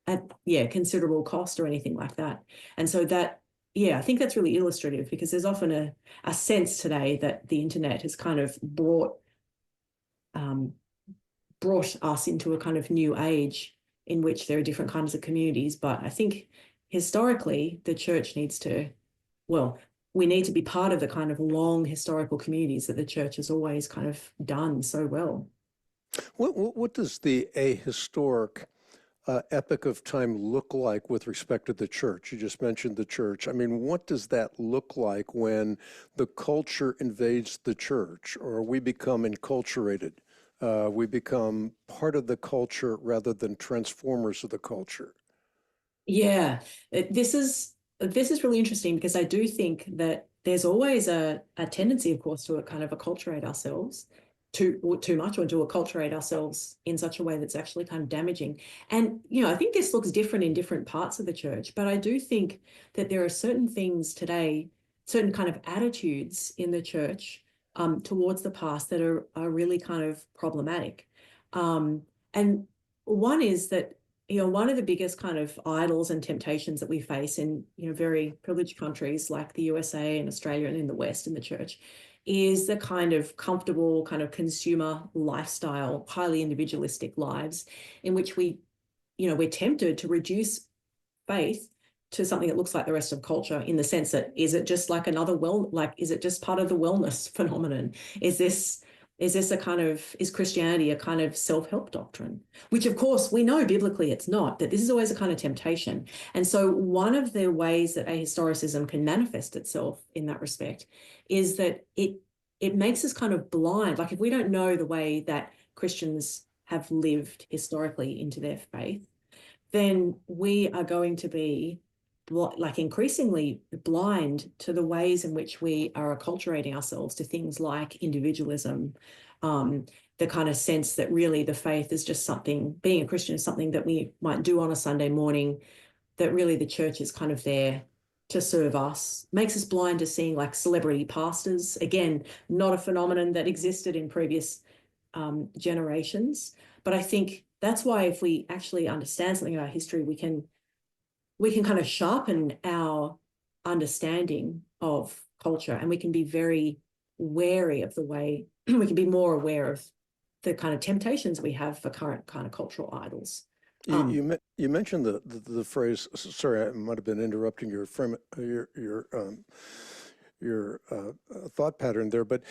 considerable cost or anything like that. And so that, I think that's really illustrative, because there's often a sense today that the internet has kind of brought us into a kind of new age in which there are different kinds of communities. But I think historically the church we need to be part of the kind of long historical communities that the church has always kind of done so well. What does the ahistoric epoch of time look like with respect to the church? You just mentioned the church. I mean, what does that look like when the culture invades the church, or we become enculturated? We become part of the culture rather than transformers of the culture. Yeah, this is really interesting, because I do think that there's always a tendency, of course, to kind of acculturate ourselves too much, or to acculturate ourselves in such a way that's actually kind of damaging. And, I think this looks different in different parts of the church, but I do think that there are certain things today, certain kind of attitudes in the church towards the past that are really kind of problematic. And one is that, one of the biggest kind of idols and temptations that we face in, very privileged countries like the USA and Australia and in the West in the church is the kind of comfortable kind of consumer lifestyle, highly individualistic lives in which we're tempted to reduce faith to something that looks like the rest of culture, in the sense that, is it just like is it just part of the wellness phenomenon? Is Christianity a kind of self-help doctrine? Which, of course, we know biblically it's not, that this is always a kind of temptation. And so one of the ways that ahistoricism can manifest itself in that respect is that it makes us kind of blind. Like, if we don't know the way that Christians have lived historically into their faith, then we are going to be increasingly blind to the ways in which we are acculturating ourselves to things like individualism, the kind of sense that really the faith is just something, being a Christian is something that we might do on a Sunday morning, that really the church is kind of there to serve us, makes us blind to seeing like celebrity pastors, again, not a phenomenon that existed in previous generations. But I think that's why, if we actually understand something about history, we can kind of sharpen our understanding of culture, and we can be very wary of the way, we can be more aware of the kind of temptations we have for current kind of cultural idols. You mentioned the phrase. Sorry, I might have been interrupting your thought pattern there, but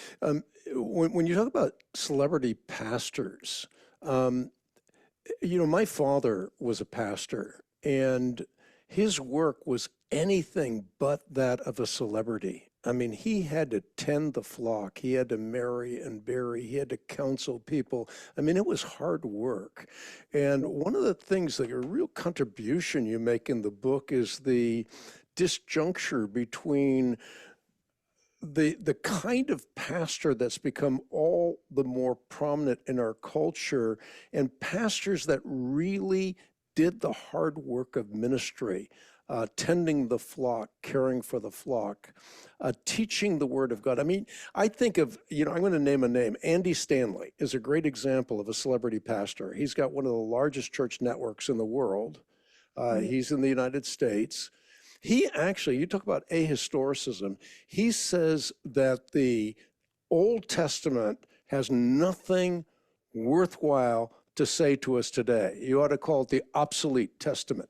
when you talk about celebrity pastors, my father was a pastor, and his work was anything but that of a celebrity. I mean, he had to tend the flock. He had to marry and bury. He had to counsel people. I mean, it was hard work. And one of the things, that a real contribution you make in the book, is the disjuncture between the kind of pastor that's become all the more prominent in our culture, and pastors that really did the hard work of ministry, tending the flock, caring for the flock, teaching the Word of God. I mean, I think of, I'm going to name a name. Andy Stanley is a great example of a celebrity pastor. He's got one of the largest church networks in the world. He's in the United States. He actually, you talk about ahistoricism, he says that the Old Testament has nothing worthwhile to say to us today. You ought to call it the obsolete testament.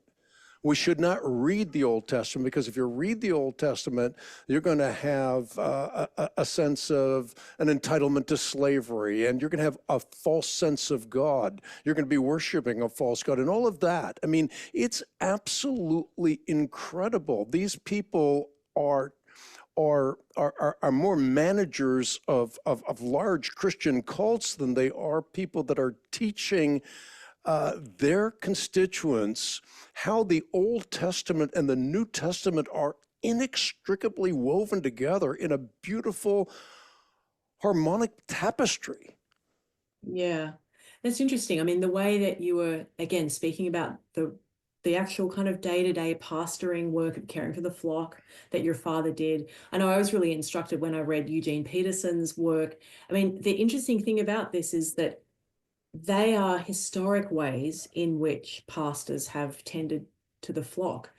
We should not read the Old Testament, because if you read the Old Testament, you're going to have a sense of an entitlement to slavery, and you're going to have a false sense of God. You're going to be worshiping a false God and all of that. I mean, it's absolutely incredible. These people are more managers of large Christian cults than they are people that are teaching their constituents how the Old Testament and the New Testament are inextricably woven together in a beautiful harmonic tapestry. Yeah, that's interesting. I mean, the way that you were, again, speaking about the actual kind of day-to-day pastoring work of caring for the flock that your father did. I know I was really instructed when I read Eugene Peterson's work. I mean, the interesting thing about this is that they are historic ways in which pastors have tended to the flock.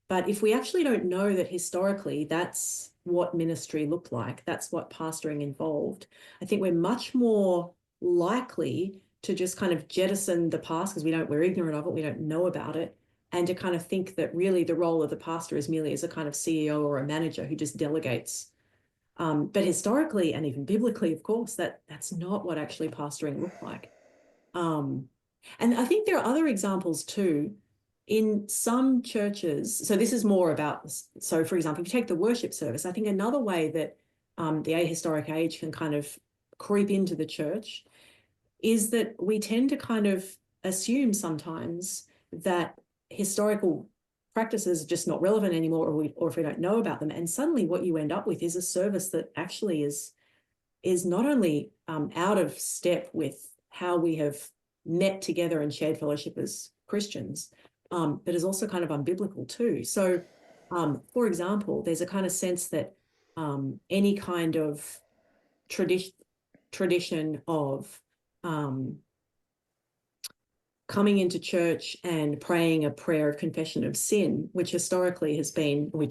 But if we actually don't know that historically that's what ministry looked like, that's what pastoring involved, I think we're much more likely to just kind of jettison the past because we're ignorant of it, we don't know about it, and to kind of think that really the role of the pastor is merely as a kind of CEO or a manager who just delegates. But historically and even biblically, of course, that's not what actually pastoring looked like. And I think there are other examples too. In some churches, so this is more about, so for example, if you take the worship service, I think another way that the ahistoric age can kind of creep into the church is that we tend to kind of assume sometimes that historical practices are just not relevant anymore, or if we don't know about them. And suddenly what you end up with is a service that actually is not only out of step with how we have met together and shared fellowship as Christians, but is also kind of unbiblical too. So, for example, there's a kind of sense that any kind of tradition of coming into church and praying a prayer of confession of sin, which historically has been, we're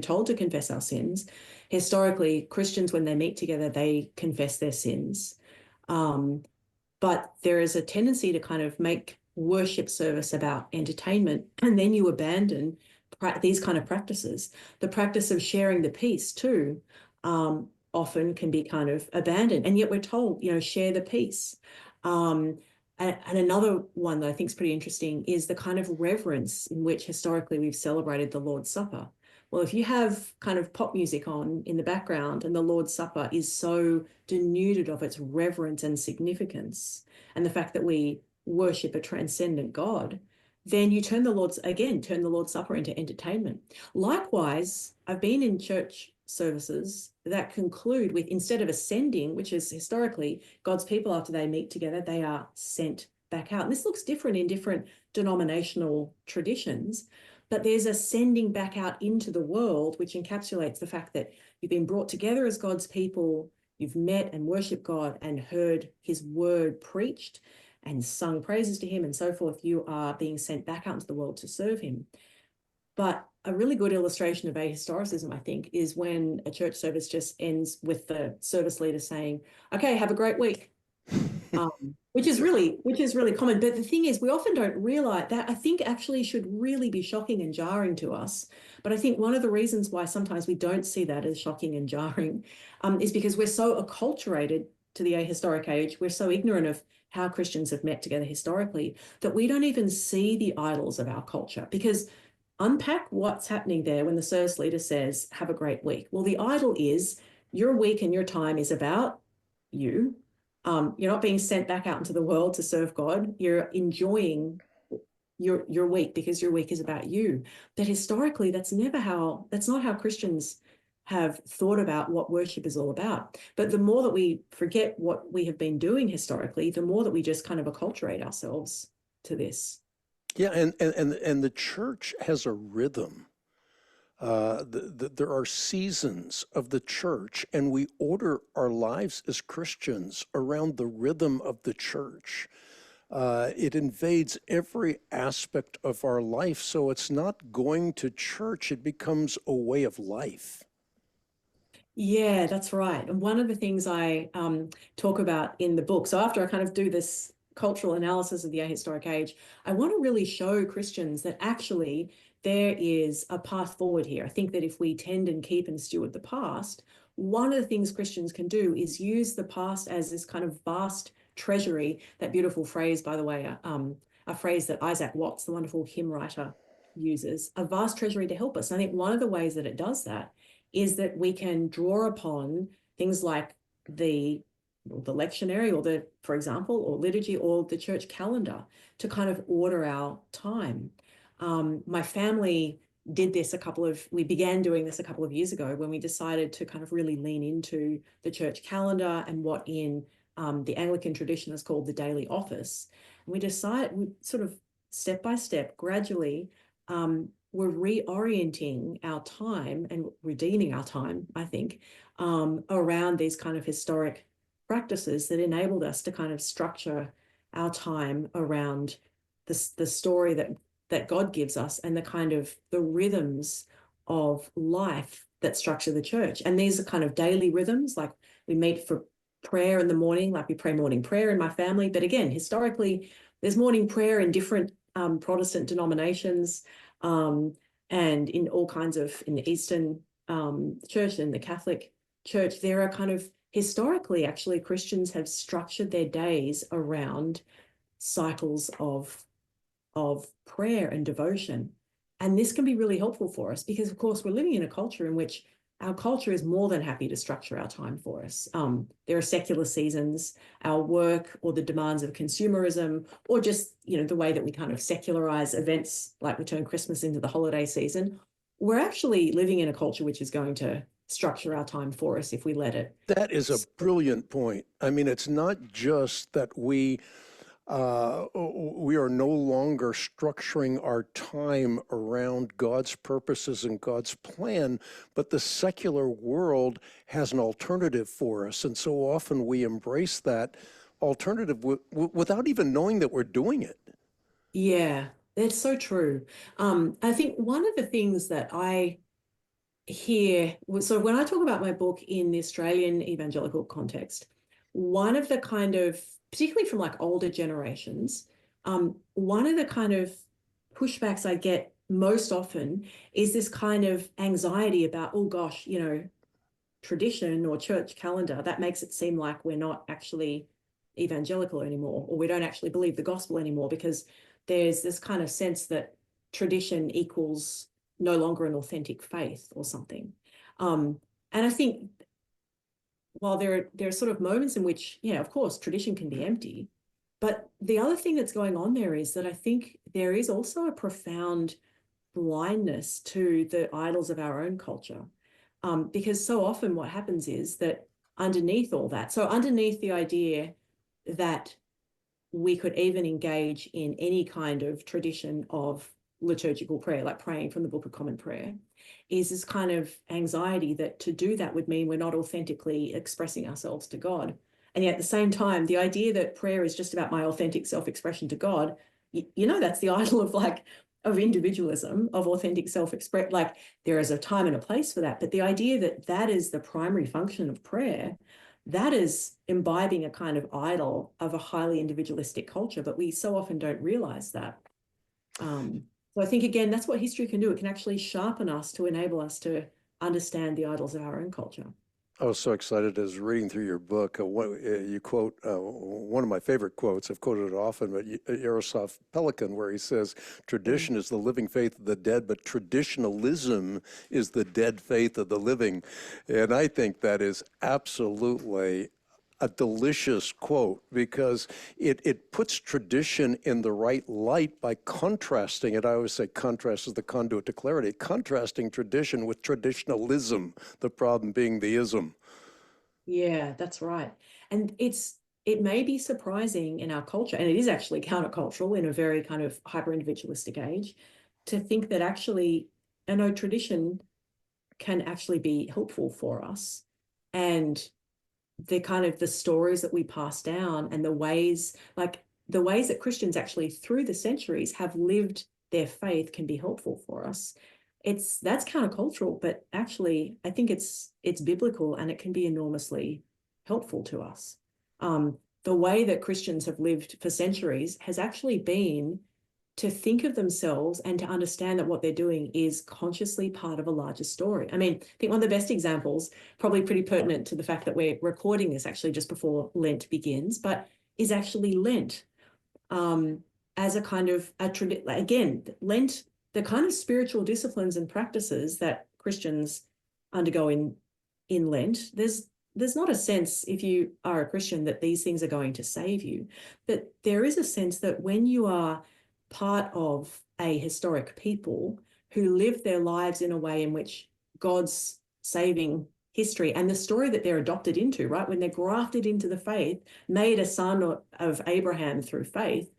told to confess our sins. Historically, Christians, when they meet together, they confess their sins. But there is a tendency to kind of make worship service about entertainment, and then you abandon these kind of practices. The practice of sharing the peace too often can be kind of abandoned, and yet we're told, share the peace. And another one that I think is pretty interesting is the kind of reverence in which historically we've celebrated the Lord's Supper. Well, if you have kind of pop music on in the background and the Lord's Supper is so denuded of its reverence and significance, and the fact that we worship a transcendent God, then you turn the Lord's Supper into entertainment. Likewise, I've been in church services that conclude with, instead of ascending, which is historically God's people, after they meet together, they are sent back out. And this looks different in different denominational traditions, but there's a sending back out into the world, which encapsulates the fact that you've been brought together as God's people, you've met and worshiped God and heard his word preached and sung praises to him and so forth. You are being sent back out into the world to serve him. But a really good illustration of ahistoricism, I think, is when a church service just ends with the service leader saying, okay, have a great week, which is really common. But the thing is, we often don't realize that. I think actually should really be shocking and jarring to us. But I think one of the reasons why sometimes we don't see that as shocking and jarring is because we're so acculturated to the ahistoric age. We're so ignorant of how Christians have met together historically that we don't even see the idols of our culture. Because unpack what's happening there when the service leader says, have a great week. Well, the idol is your week and your time is about you. You're not being sent back out into the world to serve God. You're enjoying your week because your week is about you. But historically, that's not how Christians have thought about what worship is all about. But the more that we forget what we have been doing historically, the more that we just kind of acculturate ourselves to this. Yeah, and the church has a rhythm. There are seasons of the church, and we order our lives as Christians around the rhythm of the church. It invades every aspect of our life, so it's not going to church, it becomes a way of life. Yeah, that's right. And one of the things I talk about in the book, so after I kind of do this cultural analysis of the ahistoric age, I want to really show Christians that actually there is a path forward here. I think that if we tend and keep and steward the past, one of the things Christians can do is use the past as this kind of vast treasury. That beautiful phrase, by the way, a phrase that Isaac Watts, the wonderful hymn writer, uses, a vast treasury to help us. And I think one of the ways that it does that is that we can draw upon things like the lectionary or the, for example, or liturgy or the church calendar to kind of order our time. My family did this we began doing this a couple of years ago when we decided to kind of really lean into the church calendar and what in the Anglican tradition is called the daily office. And we sort of step by step, gradually, we're reorienting our time and redeeming our time, I think, around these kind of historic practices that enabled us to kind of structure our time around the story that God gives us and the kind of the rhythms of life that structure the church. And these are kind of daily rhythms, like we meet for prayer in the morning, like we pray morning prayer in my family. But again, historically, there's morning prayer in different Protestant denominations and in all kinds of, in the Eastern church and the Catholic church, there are kind of, historically, actually, Christians have structured their days around cycles of prayer and devotion. And this can be really helpful for us because, of course, we're living in a culture in which our culture is more than happy to structure our time for us. There are secular seasons, our work or the demands of consumerism, or just, the way that we kind of secularize events like we turn Christmas into the holiday season. We're actually living in a culture which is going to structure our time for us if we let it. That is a brilliant point. I mean, it's not just that we are no longer structuring our time around God's purposes and God's plan, but the secular world has an alternative for us. And so often we embrace that alternative without even knowing that we're doing it. Yeah, that's so true. I think one of the things that I hear, so when I talk about my book in the Australian evangelical context, one of the kind of, particularly from like older generations, one of the kind of pushbacks I get most often is this kind of anxiety about, oh gosh, tradition or church calendar, that makes it seem like we're not actually evangelical anymore, or we don't actually believe the gospel anymore, because there's this kind of sense that tradition equals no longer an authentic faith or something. And I think while there are sort of moments in which, of course, tradition can be empty, but the other thing that's going on there is that I think there is also a profound blindness to the idols of our own culture. Because so often what happens is that underneath all that, so underneath the idea that we could even engage in any kind of tradition of liturgical prayer, like praying from the Book of Common Prayer, is this kind of anxiety that to do that would mean we're not authentically expressing ourselves to God. And yet at the same time, the idea that prayer is just about my authentic self-expression to God, that's the idol of individualism, of authentic self-expression. Like there is a time and a place for that. But the idea that that is the primary function of prayer, that is imbibing a kind of idol of a highly individualistic culture. But we so often don't realize that. So I think, again, that's what history can do. It can actually sharpen us to enable us to understand the idols of our own culture. I was so excited as reading through your book. You quote one of my favorite quotes. I've quoted it often, but Jaroslav Pelikan, where he says, "Tradition is the living faith of the dead, but traditionalism is the dead faith of the living." And I think that is absolutely a delicious quote, because it puts tradition in the right light by contrasting it. I always say contrast is the conduit to clarity, contrasting tradition with traditionalism, the problem being the ism. Yeah, that's right. And it may be surprising in our culture, and it is actually countercultural in a very kind of hyper-individualistic age, to think that actually, tradition can actually be helpful for us. And the stories that we pass down and the ways that Christians actually through the centuries have lived their faith can be helpful for us. That's countercultural, but actually I think it's biblical, and it can be enormously helpful to us. The way that Christians have lived for centuries has actually been to think of themselves and to understand that what they're doing is consciously part of a larger story. I mean, I think one of the best examples, probably pretty pertinent to the fact that we're recording this actually just before Lent begins, but is actually Lent as a kind of, again, Lent, the kind of spiritual disciplines and practices that Christians undergo in Lent, there's not a sense, if you are a Christian, that these things are going to save you, but there is a sense that when you are part of a historic people who live their lives in a way in which God's saving history and the story that they're adopted into, right, when they're grafted into the faith, made a son of Abraham through faith,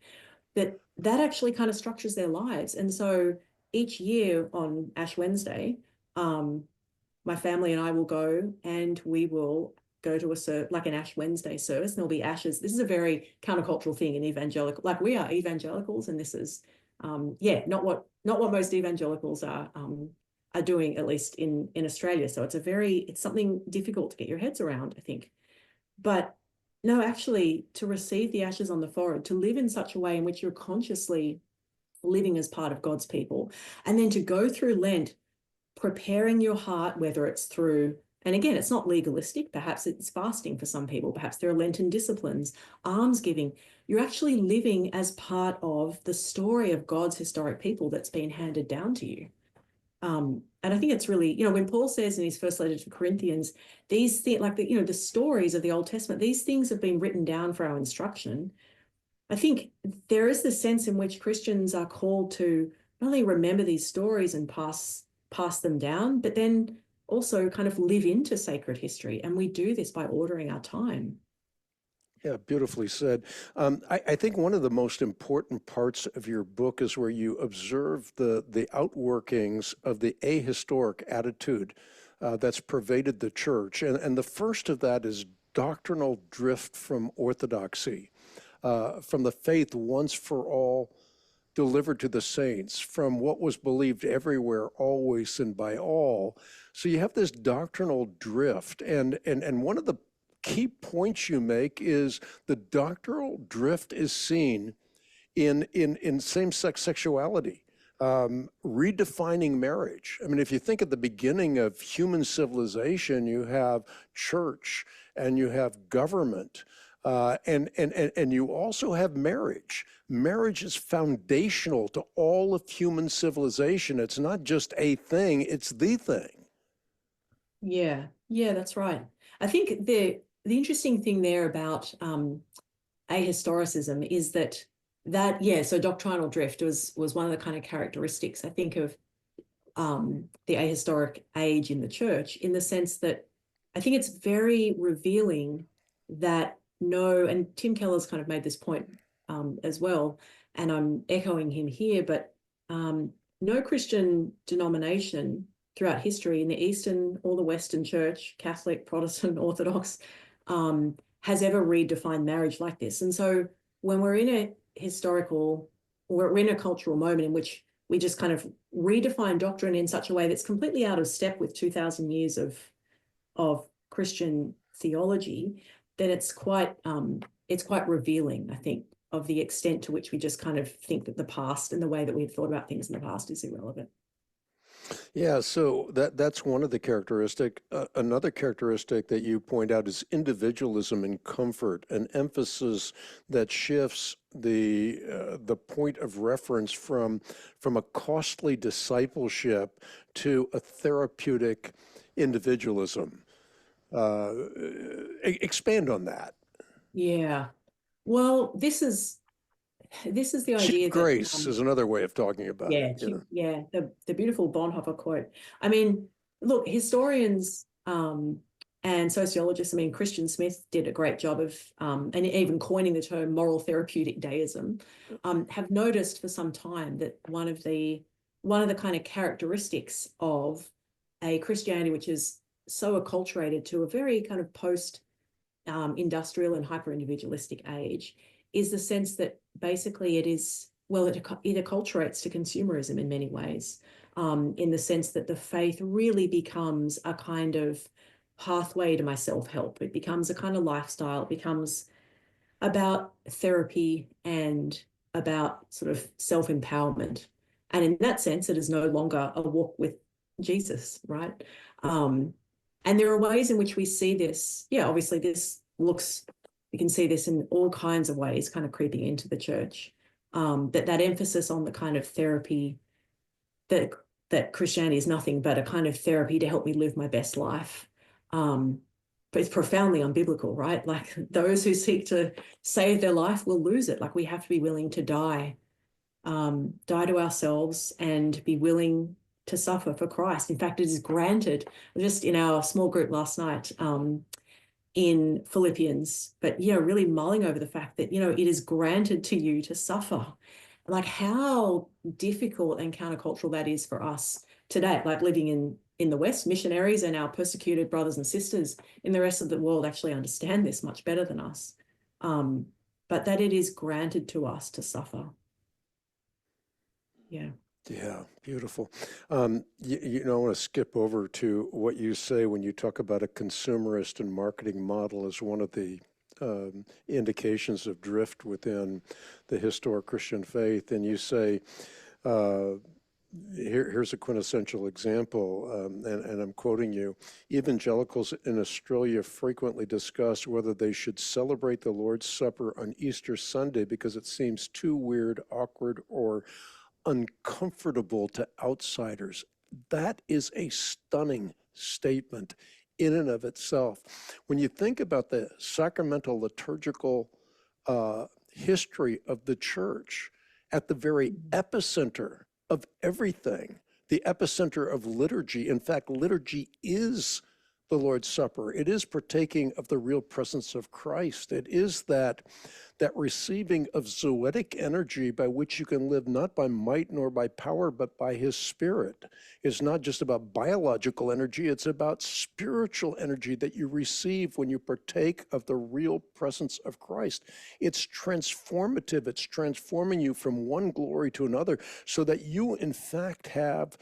that actually kind of structures their lives. And so each year on Ash Wednesday, my family and I will go and we will go to an Ash Wednesday service, and there'll be ashes. This is a very countercultural thing in evangelical, like we are evangelicals, and this is not what most evangelicals are doing, at least in Australia. So it's something difficult to get your heads around, I think. But no, actually, to receive the ashes on the forehead, to live in such a way in which you're consciously living as part of God's people, and then to go through Lent preparing your heart, whether it's through, and again, it's not legalistic, perhaps it's fasting for some people, perhaps there are Lenten disciplines, almsgiving. You're actually living as part of the story of God's historic people that's been handed down to you. And I think it's really, when Paul says in his first letter to Corinthians, these things, like the stories of the Old Testament, these things have been written down for our instruction. I think there is the sense in which Christians are called to not only remember these stories and pass them down, but then also kind of live into sacred history. And we do this by ordering our time. Yeah, beautifully said. I think one of the most important parts of your book is where you observe the outworkings of the ahistoric attitude that's pervaded the church. And the first of that is doctrinal drift from orthodoxy, from the faith once for all delivered to the saints, from what was believed everywhere, always, and by all. So you have this doctrinal drift. And one of the key points you make is the doctrinal drift is seen in same-sex sexuality, redefining marriage. I mean, if you think at the beginning of human civilization, you have church and you have government, and you also have marriage. Marriage is foundational to all of human civilization. It's not just a thing, it's the thing. Yeah, that's right. I think the interesting thing there about ahistoricism is that so doctrinal drift was one of the kind of characteristics, I think, of the ahistoric age in the church, in the sense that I think it's very revealing that and Tim Keller's kind of made this point as well, and I'm echoing him here, but no Christian denomination throughout history in the Eastern or the Western Church, Catholic, Protestant, Orthodox, has ever redefined marriage like this. And so when we're in we're in a cultural moment in which we just kind of redefine doctrine in such a way that's completely out of step with 2,000 years of Christian theology, then it's quite revealing, I think, of the extent to which we just kind of think that the past and the way that we've thought about things in the past is irrelevant. Yeah, so that's one of the characteristic. Another characteristic that you point out is individualism and comfort, an emphasis that shifts the point of reference from a costly discipleship to a therapeutic individualism. Expand on that. Yeah. Well, this is the idea Cheap that grace is another way of talking about it. The beautiful Bonhoeffer quote. I mean, look, historians and sociologists, I mean, Christian Smith did a great job of, and even coining the term moral therapeutic deism, have noticed for some time that one of the kind of characteristics of a Christianity which is so acculturated to a very kind of post-industrial and hyper-individualistic age is the sense that basically it acculturates to consumerism in many ways, in the sense that the faith really becomes a kind of pathway to my self-help. It becomes a kind of lifestyle. It becomes about therapy and about sort of self-empowerment. And in that sense, it is no longer a walk with Jesus, right? And there are ways in which we see this. Yeah, obviously we can see this in all kinds of ways kind of creeping into the church. That emphasis on the kind of therapy, that Christianity is nothing but a kind of therapy to help me live my best life. But it's profoundly unbiblical, right? Like those who seek to save their life will lose it. Like we have to be willing to die to ourselves and be willing to suffer for Christ. In fact, it is granted, just in our small group last night, in Philippians, but, really mulling over the fact that, it is granted to you to suffer. Like how difficult and countercultural that is for us today, like living in the West. Missionaries and our persecuted brothers and sisters in the rest of the world actually understand this much better than us. But that it is granted to us to suffer. Yeah. Yeah, beautiful. I want to skip over to what you say when you talk about a consumerist and marketing model as one of the indications of drift within the historic Christian faith. And you say, here's a quintessential example, and I'm quoting you, evangelicals in Australia frequently discuss whether they should celebrate the Lord's Supper on Easter Sunday because it seems too weird, awkward, or uncomfortable to outsiders. That is a stunning statement in and of itself. When you think about the sacramental liturgical history of the church, at the very epicenter of everything, the epicenter of liturgy, in fact, liturgy is the Lord's Supper. It is partaking of the real presence of Christ. It is that receiving of zoetic energy by which you can live not by might nor by power, but by his Spirit. It's not just about biological energy, it's about spiritual energy that you receive when you partake of the real presence of Christ. It's transformative. It's transforming you from one glory to another so that you, in fact, have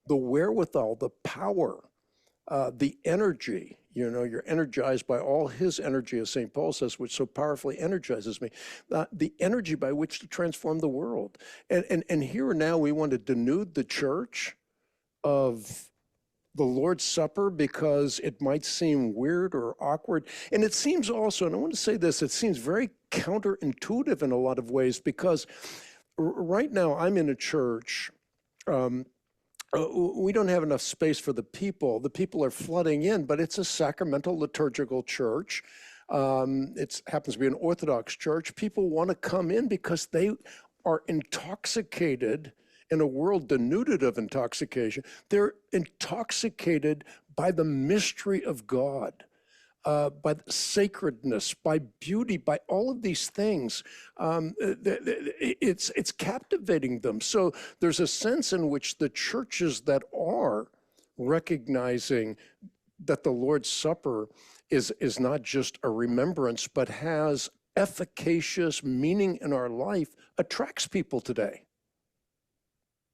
the wherewithal, the power, the energy, you're energized by all his energy, as St. Paul says, which so powerfully energizes me, the energy by which to transform the world. And here now we want to denude the church of the Lord's Supper because it might seem weird or awkward. And it seems also, and I want to say this, it seems very counterintuitive in a lot of ways because right now I'm in a church, we don't have enough space for the people. The people are flooding in, but it's a sacramental liturgical church. It happens to be an Orthodox church. People want to come in because they are intoxicated in a world denuded of intoxication. They're intoxicated by the mystery of God, by the sacredness, by beauty, by all of these things. It's captivating them. So there's a sense in which the churches that are recognizing that the Lord's Supper is not just a remembrance, but has efficacious meaning in our life, attracts people today.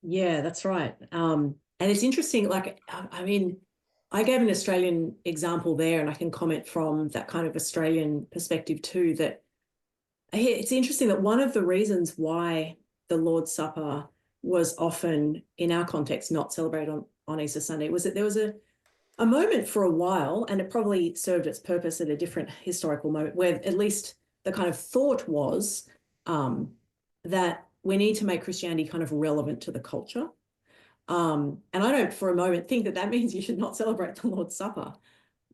Yeah, that's right. And it's interesting, like, I mean, I gave an Australian example there, and I can comment from that kind of Australian perspective too, that it's interesting that one of the reasons why the Lord's Supper was often, in our context, not celebrated on Easter Sunday was that there was a moment for a while, and it probably served its purpose at a different historical moment, where at least the kind of thought was that we need to make Christianity kind of relevant to the culture. And I don't for a moment think that means you should not celebrate the Lord's Supper.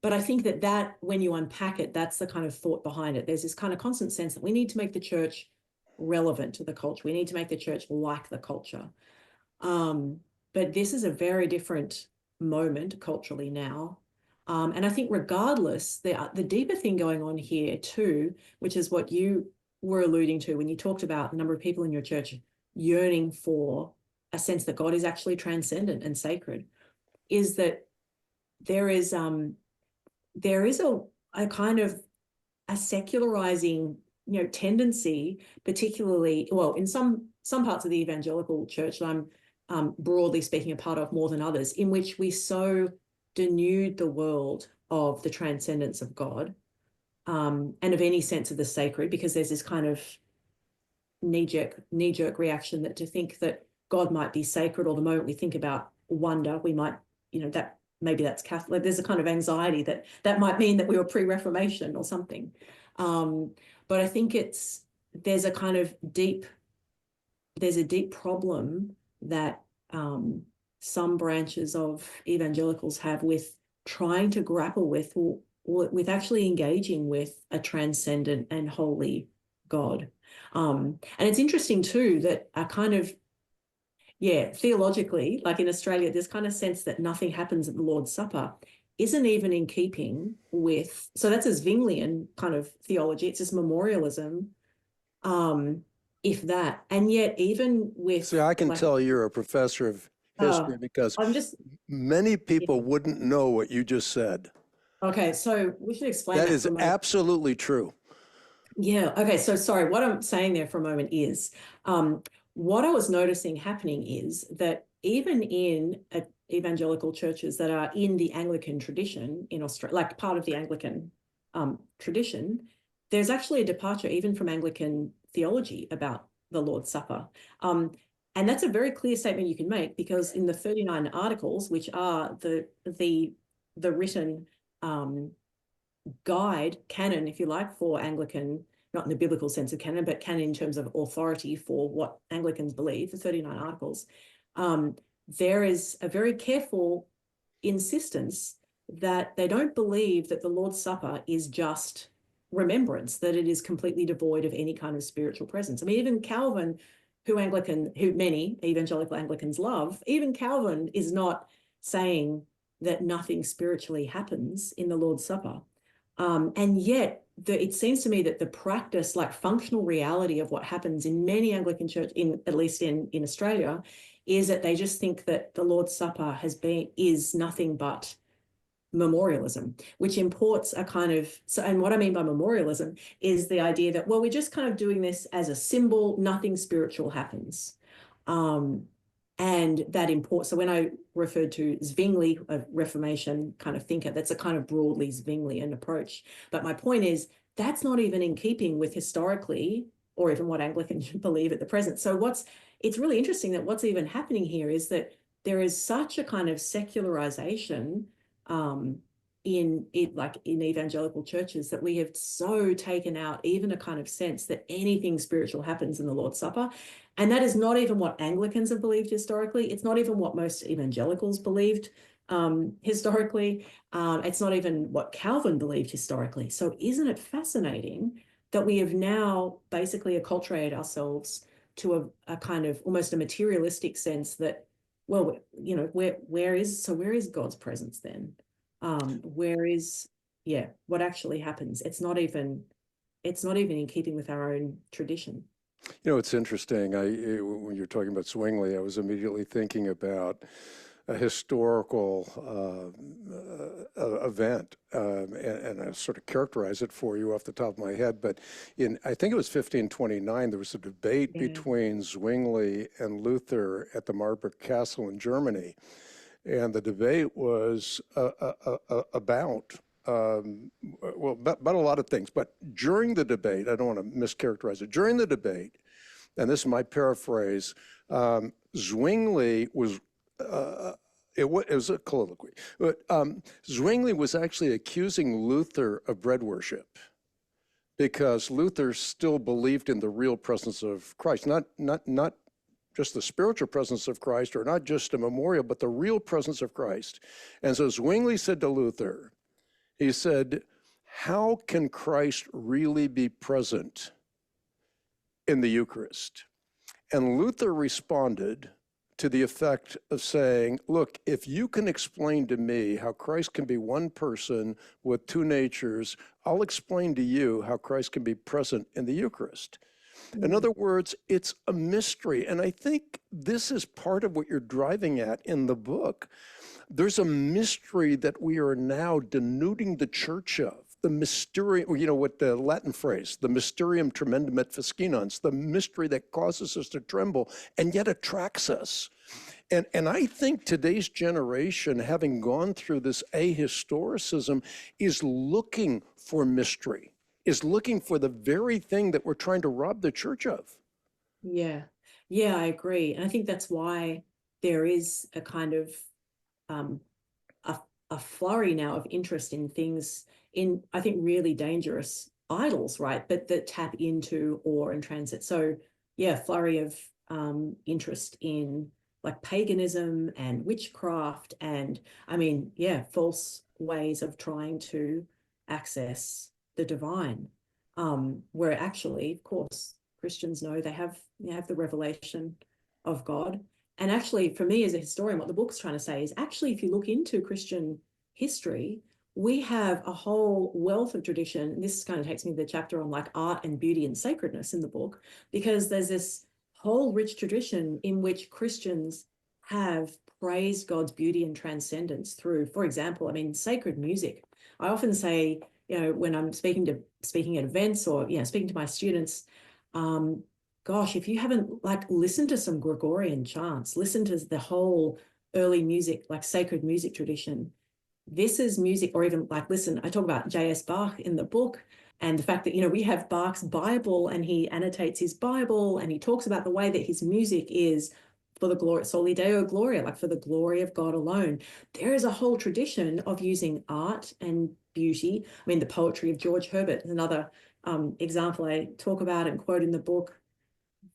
But I think that when you unpack it, that's the kind of thought behind it. There's this kind of constant sense that we need to make the church relevant to the culture. We need to make the church like the culture. But this is a very different moment culturally now. And I think regardless, the deeper thing going on here too, which is what you were alluding to when you talked about the number of people in your church yearning for a sense that God is actually transcendent and sacred, is that there is a kind of a secularizing, tendency, particularly, well, in some parts of the evangelical church that I'm broadly speaking a part of more than others, in which we so denude the world of the transcendence of God and of any sense of the sacred, because there's this kind of knee-jerk reaction that to think that God might be sacred, or the moment we think about wonder, we might, that maybe that's Catholic. There's a kind of anxiety that might mean that we were pre-Reformation or something. But I think there's a deep problem that some branches of evangelicals have with trying to grapple with actually engaging with a transcendent and holy God. And it's interesting too that a kind of, theologically, like in Australia, there's kind of sense that nothing happens at the Lord's Supper isn't even in keeping with, so that's a Zwinglian kind of theology. It's just memorialism, if that. And yet even with... See, I can tell you're a professor of history because many people wouldn't know what you just said. Okay, so we should explain that. That is absolutely true. Yeah, okay, so sorry, what I'm saying there for a moment is, what I was noticing happening is that even in evangelical churches that are in the Anglican tradition in Australia, like part of the Anglican tradition, there's actually a departure even from Anglican theology about the Lord's Supper. And that's a very clear statement you can make, because in the 39 Articles, which are the written guide, canon, if you like, for Anglican, not in the biblical sense of canon, but canon in terms of authority for what Anglicans believe, the 39 Articles, there is a very careful insistence that they don't believe that the Lord's Supper is just remembrance, that it is completely devoid of any kind of spiritual presence. I mean, even Calvin, who many evangelical Anglicans love, even Calvin is not saying that nothing spiritually happens in the Lord's Supper. And yet it seems to me that the practice, like functional reality of what happens in many Anglican church, at least in Australia, is that they just think that the Lord's Supper is nothing but memorialism, which imports a kind of, and what I mean by memorialism is the idea that, well, we're just kind of doing this as a symbol, nothing spiritual happens. And that imports, so when I referred to Zwingli, a Reformation kind of thinker, that's a kind of broadly Zwinglian approach. But my point is, that's not even in keeping with historically, or even what Anglicans believe at the present. So it's really interesting that what's even happening here is that there is such a kind of secularization in evangelical churches, that we have so taken out even a kind of sense that anything spiritual happens in the Lord's Supper. And that is not even what Anglicans have believed historically. It's not even what most evangelicals believed historically. It's not even what Calvin believed historically. So isn't it fascinating that we have now basically acculturated ourselves to a kind of almost a materialistic sense that, well, where is God's presence then? Where is, what actually happens? It's not even in keeping with our own tradition. It's interesting. When you're talking about Zwingli, I was immediately thinking about a historical event, and I sort of characterize it for you off the top of my head. But I think it was 1529, there was a debate between Zwingli and Luther at the Marburg Castle in Germany. And the debate was about a lot of things. But during the debate, I don't want to mischaracterize it, during the debate, and this is my paraphrase, Zwingli was, it was a colloquy, but Zwingli was actually accusing Luther of bread worship, because Luther still believed in the real presence of Christ, not just the spiritual presence of Christ, or not just a memorial, but the real presence of Christ. And so Zwingli said to Luther, he said, how can Christ really be present in the Eucharist? And Luther responded to the effect of saying, look, if you can explain to me how Christ can be one person with two natures, I'll explain to you how Christ can be present in the Eucharist. In other words, it's a mystery. And I think this is part of what you're driving at in the book. There's a mystery that we are now denuding the church of. The mysterium, what the Latin phrase, the mysterium tremendum et fascinans, the mystery that causes us to tremble and yet attracts us. And I think today's generation, having gone through this ahistoricism, is looking for mystery, is looking for the very thing that we're trying to rob the church of. Yeah. Yeah, I agree. And I think that's why there is a kind of um, a, a flurry now of interest in things in, I think, really dangerous idols, right? But that tap into awe and transit. So yeah, flurry of interest in like paganism and witchcraft and I mean, yeah, false ways of trying to access the divine. Where actually, of course, Christians know they have the revelation of God. And actually, for me as a historian, what the book's trying to say is actually, if you look into Christian history, we have a whole wealth of tradition. This kind of takes me to the chapter on like art and beauty and sacredness in the book, because there's this whole rich tradition in which Christians have praised God's beauty and transcendence through, for example, I mean, sacred music. I often say, when I'm speaking at events or, speaking to my students, gosh, if you haven't like listened to some Gregorian chants, listen to the whole early music, like sacred music tradition. This is music, or even like, listen, I talk about J.S. Bach in the book and the fact that, we have Bach's Bible and he annotates his Bible and he talks about the way that his music is for the glory, Soli Deo Gloria, like for the glory of God alone. There is a whole tradition of using art and beauty. I mean, the poetry of George Herbert is another example I talk about and quote in the book.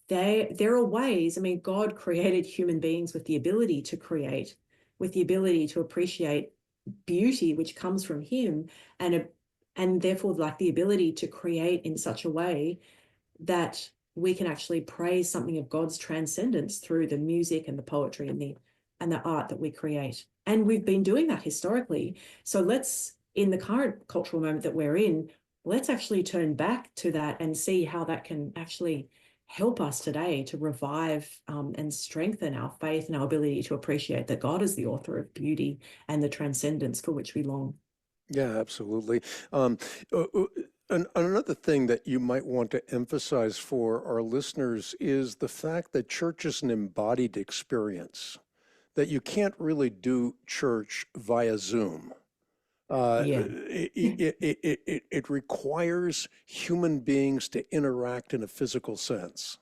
There are ways, I mean, God created human beings with the ability to create, with the ability to appreciate beauty, which comes from him, and therefore like the ability to create in such a way that we can actually praise something of God's transcendence through the music and the poetry and the art that we create. And we've been doing that historically. So let's, in the current cultural moment that we're in, let's actually turn back to that and see how that can actually help us today to revive and strengthen our faith and our ability to appreciate that God is the author of beauty and the transcendence for which we long. Yeah, absolutely. Um, uh, uh, Another thing that you might want to emphasize for our listeners is the fact that church is an embodied experience, that you can't really do church via Zoom. Yeah. It requires human beings to interact in a physical sense.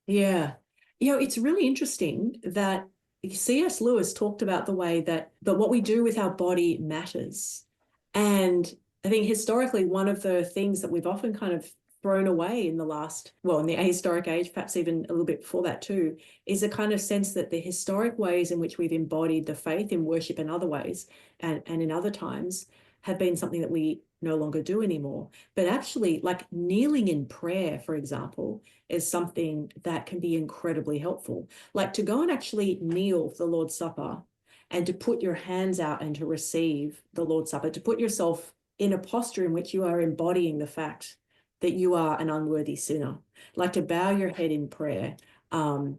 Yeah. It's really interesting that C.S. Lewis talked about the way that what we do with our body matters. And I think historically, one of the things that we've often kind of thrown away in in the ahistoric age, perhaps even a little bit before that too, is a kind of sense that the historic ways in which we've embodied the faith in worship in other ways and in other times have been something that we no longer do anymore. But actually, like kneeling in prayer, for example, is something that can be incredibly helpful. Like to go and actually kneel for the Lord's Supper and to put your hands out and to receive the Lord's Supper, to put yourself in a posture in which you are embodying the fact that you are an unworthy sinner, like to bow your head in prayer. The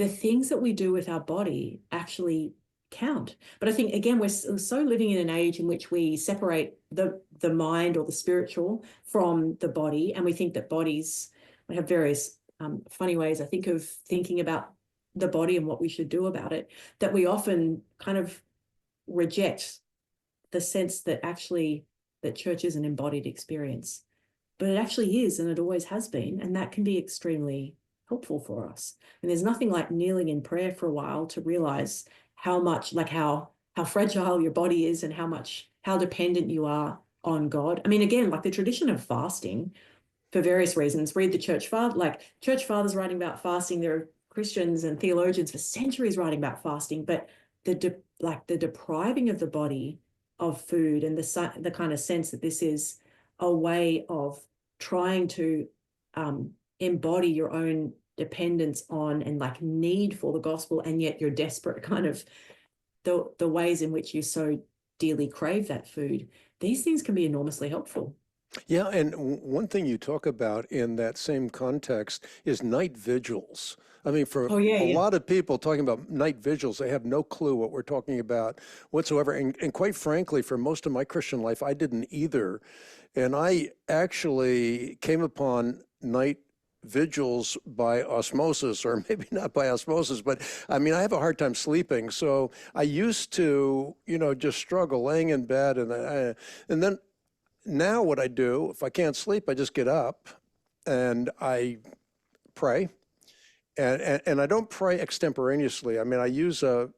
things that we do with our body actually count. But I think, again, we're so living in an age in which we separate the mind or the spiritual from the body, and we think that bodies, we have various funny ways, I think, of thinking about the body and what we should do about it, that we often kind of reject the sense that actually that church is an embodied experience. But it actually is, and it always has been, and that can be extremely helpful for us. And there's nothing like kneeling in prayer for a while to realize how much, like how fragile your body is and how dependent you are on God. I mean, again, like the tradition of fasting, for various reasons, read the church fathers writing about fasting. There are Christians and theologians for centuries writing about fasting, but the depriving of the body of food and the kind of sense that this is a way of trying to embody your own dependence on and like need for the gospel, and yet you're desperate, kind of the ways in which you so dearly crave that food. These things can be enormously helpful. Yeah, and one thing you talk about in that same context is night vigils. I mean, for Oh yeah, a yeah. lot of people talking about night vigils, they have no clue what we're talking about whatsoever. And quite frankly, for most of my Christian life, I didn't either. And I actually came upon night vigils by osmosis, or maybe not by osmosis, but I mean, I have a hard time sleeping. So I used to, just struggle laying in bed, and then now what I do, if I can't sleep, I just get up and I pray. And I don't pray extemporaneously. I mean, I use a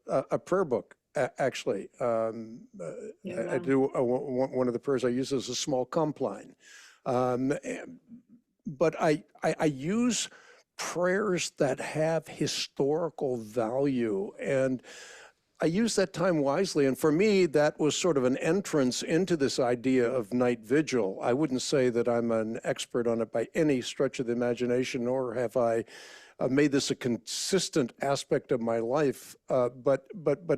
prayer book, actually. Yeah, I wow. do one of the prayers I use is a small compline. Um, but I use prayers that have historical value, and I use that time wisely. And for me, that was sort of an entrance into this idea of night vigil. I wouldn't say that I'm an expert on it by any stretch of the imagination, nor have I made this a consistent aspect of my life. But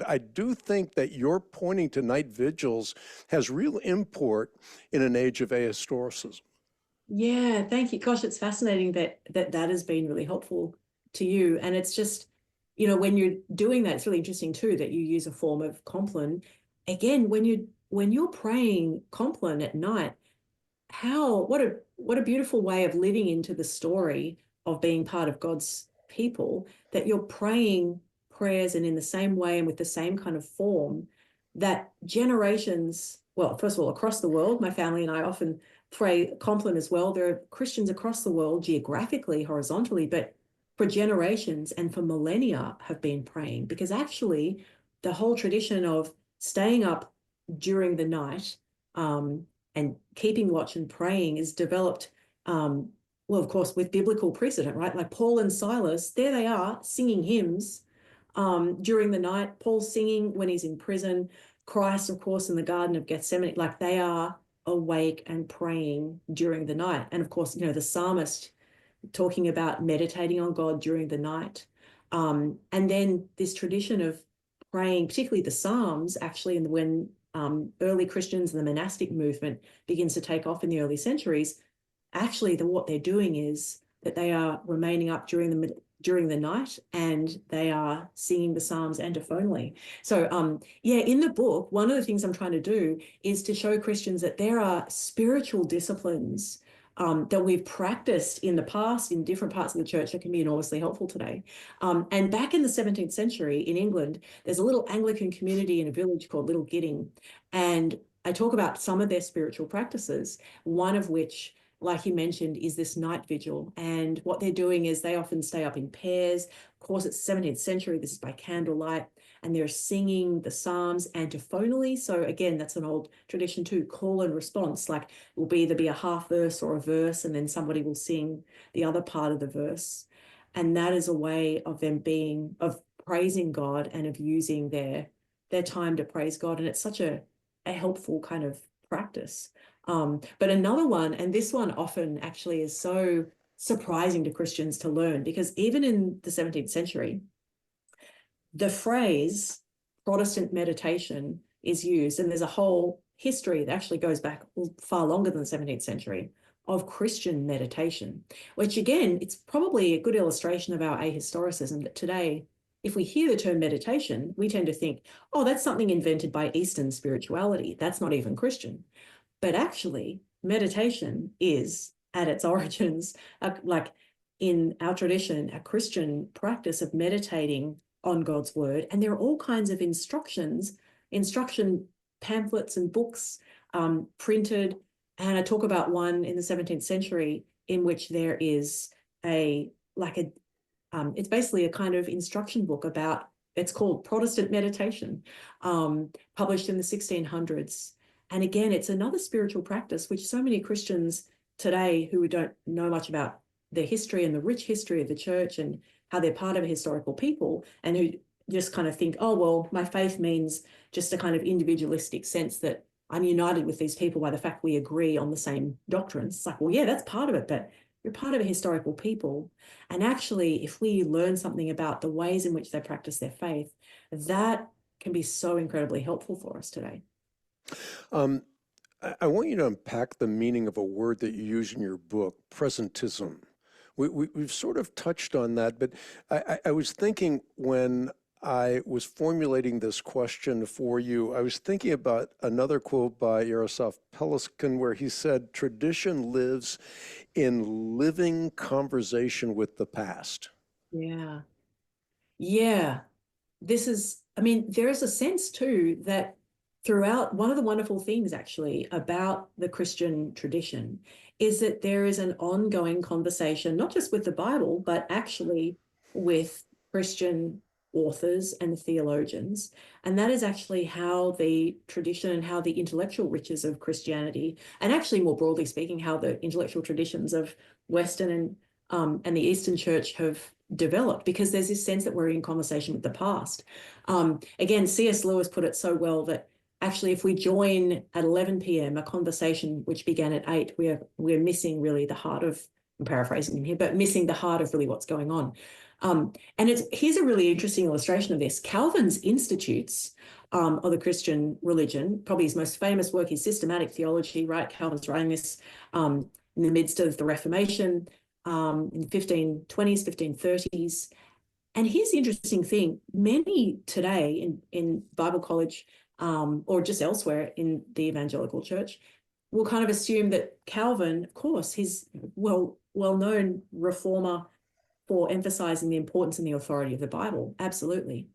I do think that your pointing to night vigils has real import in an age of ahistoricism. Yeah, thank you. Gosh, it's fascinating that has been really helpful to you. And it's just, when you're doing that, it's really interesting too that you use a form of Compline. Again, when you're praying Compline at night, what a beautiful way of living into the story of being part of God's people, that you're praying prayers and in the same way and with the same kind of form that generations, well, first of all, across the world, my family and I often pray Compline as well. There are Christians across the world, geographically, horizontally, but for generations and for millennia have been praying, because actually the whole tradition of staying up during the night, and keeping watch and praying is developed, well, of course, with biblical precedent, right? Like Paul and Silas, there they are singing hymns during the night. Paul's singing when he's in prison. Christ, of course, in the Garden of Gethsemane, like they are awake and praying during the night. And of course, the psalmist talking about meditating on God during the night. And then this tradition of praying, particularly the Psalms, actually, and when early Christians and the monastic movement begins to take off in the early centuries, actually what they're doing is that they are remaining up during the night, and they are singing the Psalms antiphonally. So yeah, in the book, one of the things I'm trying to do is to show Christians that there are spiritual disciplines that we've practiced in the past in different parts of the church that can be enormously helpful today. And back in the 17th century in England, there's a little Anglican community in a village called Little Gidding. And I talk about some of their spiritual practices, one of which, like you mentioned, is this night vigil. And what they're doing is they often stay up in pairs. Of course, it's 17th century. This is by candlelight. And they're singing the Psalms antiphonally. So again, that's an old tradition too, call and response. Like it will either be a half verse or a verse, and then somebody will sing the other part of the verse. And that is a way of them of praising God and of using their time to praise God. And it's such a helpful kind of practice. But another one, and this one often actually is so surprising to Christians to learn, because even in the 17th century, the phrase Protestant meditation is used, and there's a whole history that actually goes back far longer than the 17th century of Christian meditation, which again, it's probably a good illustration of our ahistoricism, that today, if we hear the term meditation, we tend to think, oh, that's something invented by Eastern spirituality. That's not even Christian. But actually, meditation is, at its origins, like in our tradition, a Christian practice of meditating on God's word. And there are all kinds of instruction pamphlets and books printed. And I talk about one in the 17th century in which there is it's basically a kind of instruction book about, it's called Protestant Meditation, published in the 1600s. And again, it's another spiritual practice, which so many Christians today who don't know much about their history and the rich history of the church and how they're part of a historical people, and who just kind of think, oh, well, my faith means just a kind of individualistic sense that I'm united with these people by the fact we agree on the same doctrines. It's like, well, yeah, that's part of it, but you're part of a historical people. And actually, if we learn something about the ways in which they practice their faith, that can be so incredibly helpful for us today. I want you to unpack the meaning of a word that you use in your book, presentism. We've sort of touched on that, but I was thinking when I was formulating this question for you, I was thinking about another quote by Jaroslav Pelikan, where he said, tradition lives in living conversation with the past. Yeah. Yeah. There is a sense too that throughout, one of the wonderful things actually about the Christian tradition is that there is an ongoing conversation, not just with the Bible, but actually with Christian authors and theologians. And that is actually how the tradition and how the intellectual riches of Christianity, and actually more broadly speaking, how the intellectual traditions of Western and the Eastern Church have developed, because there's this sense that we're in conversation with the past. Again, C.S. Lewis put it so well that actually, if we join at 11 p.m. a conversation which began at 8, we're missing really the heart of, I'm paraphrasing him here, but missing the heart of really what's going on. And here's a really interesting illustration of this. Calvin's Institutes of the Christian religion, probably his most famous work is Systematic Theology, right? Calvin's writing this in the midst of the Reformation in the 1520s, 1530s. And here's the interesting thing. Many today in Bible college or just elsewhere in the evangelical church will kind of assume that Calvin, of course, he's well-known reformer for emphasizing the importance and the authority of the Bible. Absolutely.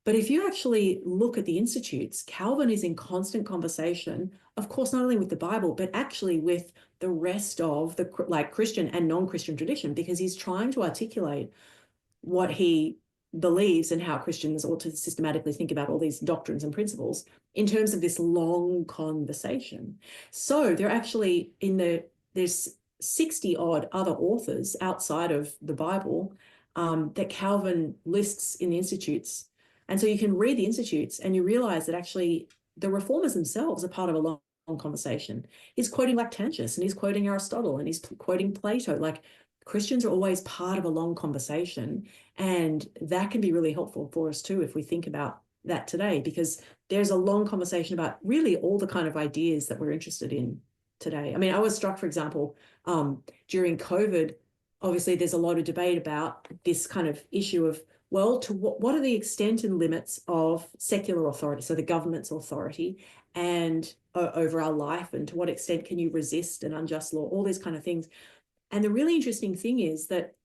But if you actually look at the Institutes, Calvin is in constant conversation, of course, not only with the Bible, but actually with the rest of the Christian and non-Christian tradition, because he's trying to articulate what he believes and how Christians ought to systematically think about all these doctrines and principles in terms of this long conversation. So they're actually there's 60 odd other authors outside of the Bible that Calvin lists in the Institutes. And so you can read the Institutes and you realize that actually the reformers themselves are part of a long conversation. He's quoting Lactantius and he's quoting Aristotle and he's quoting Plato. Like, Christians are always part of a long conversation, and that can be really helpful for us too if we think about that today, because there's a long conversation about really all the kind of ideas that we're interested in today. I mean, I was struck, for example, during COVID, obviously there's a lot of debate about this kind of issue of, well, to what are the extent and limits of secular authority, so the government's authority, and over our life, and to what extent can you resist an unjust law, all these kind of things. And the really interesting thing is that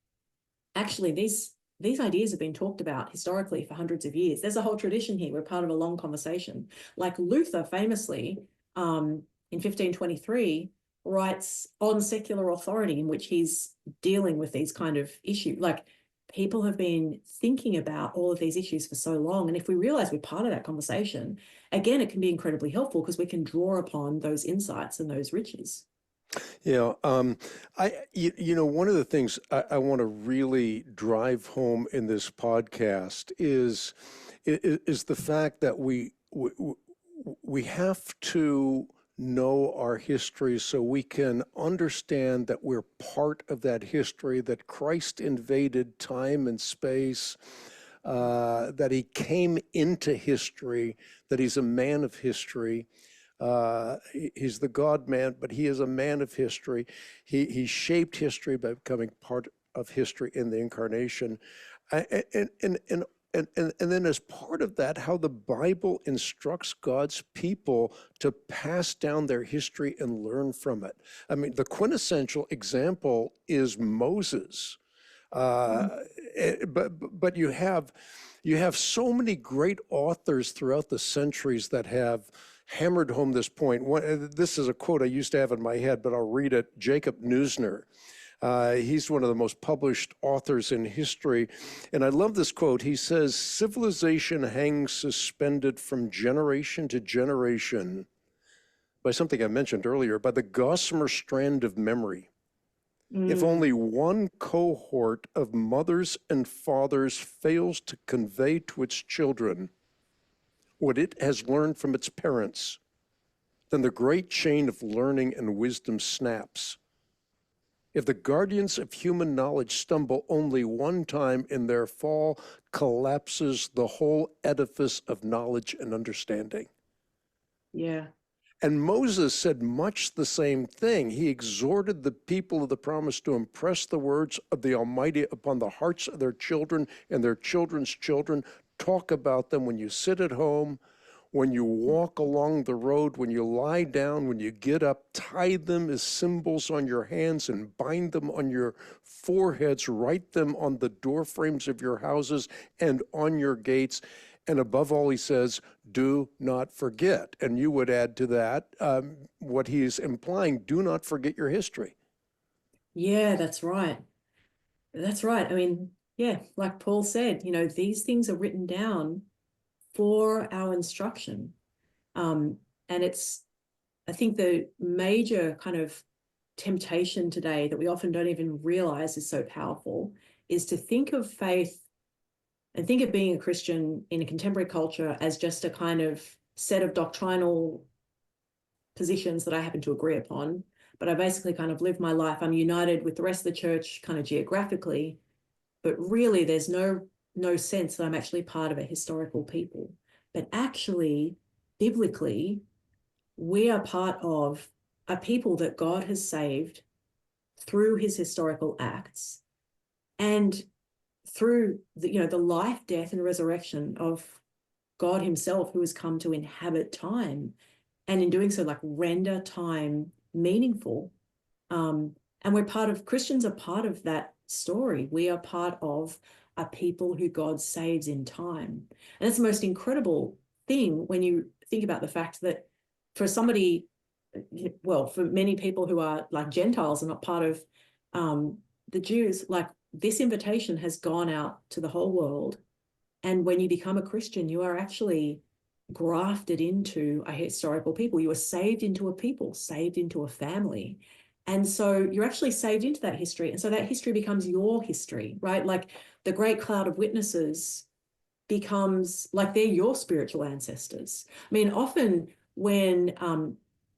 actually these ideas have been talked about historically for hundreds of years. There's a whole tradition here. We're part of a long conversation. Like Luther famously, in 1523, writes on secular authority, in which he's dealing with these kind of issues. Like, people have been thinking about all of these issues for so long. And if we realize we're part of that conversation, again, it can be incredibly helpful because we can draw upon those insights and those riches. Yeah, one of the things I want to really drive home in this podcast is the fact that we have to know our history so we can understand that we're part of that history, that Christ invaded time and space, that he came into history, that he's a man of history. He's the God-man, but he is a man of history. He shaped history by becoming part of history in the incarnation. And then as part of that, how the Bible instructs God's people to pass down their history and learn from it. I mean, the quintessential example is Moses. But you have so many great authors throughout the centuries that have hammered home this point. This is a quote I used to have in my head, but I'll read it. Jacob Neusner. He's one of the most published authors in history. And I love this quote. He says, "Civilization hangs suspended from generation to generation by something I mentioned earlier, by the gossamer strand of memory. If only one cohort of mothers and fathers fails to convey to its children what it has learned from its parents, then the great chain of learning and wisdom snaps. If the guardians of human knowledge stumble only one time in their fall, collapses the whole edifice of knowledge and understanding." Yeah. And Moses said much the same thing. He exhorted the people of the promise to impress the words of the Almighty upon the hearts of their children and their children's children. Talk about them when you sit at home, when you walk along the road, when you lie down, when you get up. Tie them as symbols on your hands and bind them on your foreheads. Write them on the door frames of your houses and on your gates. And above all, he says, do not forget. And you would add to that what he's implying, do not forget your history. Yeah, that's right. That's right. I mean, yeah, like Paul said, these things are written down for our instruction. And I think the major kind of temptation today that we often don't even realize is so powerful is to think of faith and think of being a Christian in a contemporary culture as just a kind of set of doctrinal positions that I happen to agree upon, but I basically kind of live my life. I'm united with the rest of the church kind of geographically, but really there's no sense that I'm actually part of a historical people. But actually, biblically, we are part of a people that God has saved through his historical acts and through the life, death, and resurrection of God himself, who has come to inhabit time, and in doing so, like, render time meaningful. And Christians are part of that story. We are part of a people who God saves in time. And it's the most incredible thing when you think about the fact that for somebody, well, for many people who are like Gentiles and not part of the Jews, like, this invitation has gone out to the whole world. And when you become a Christian, you are actually grafted into a historical people. You are saved into a people, saved into a family. And so you're actually saved into that history. And so that history becomes your history, right? Like, the great cloud of witnesses becomes like they're your spiritual ancestors. I mean, often when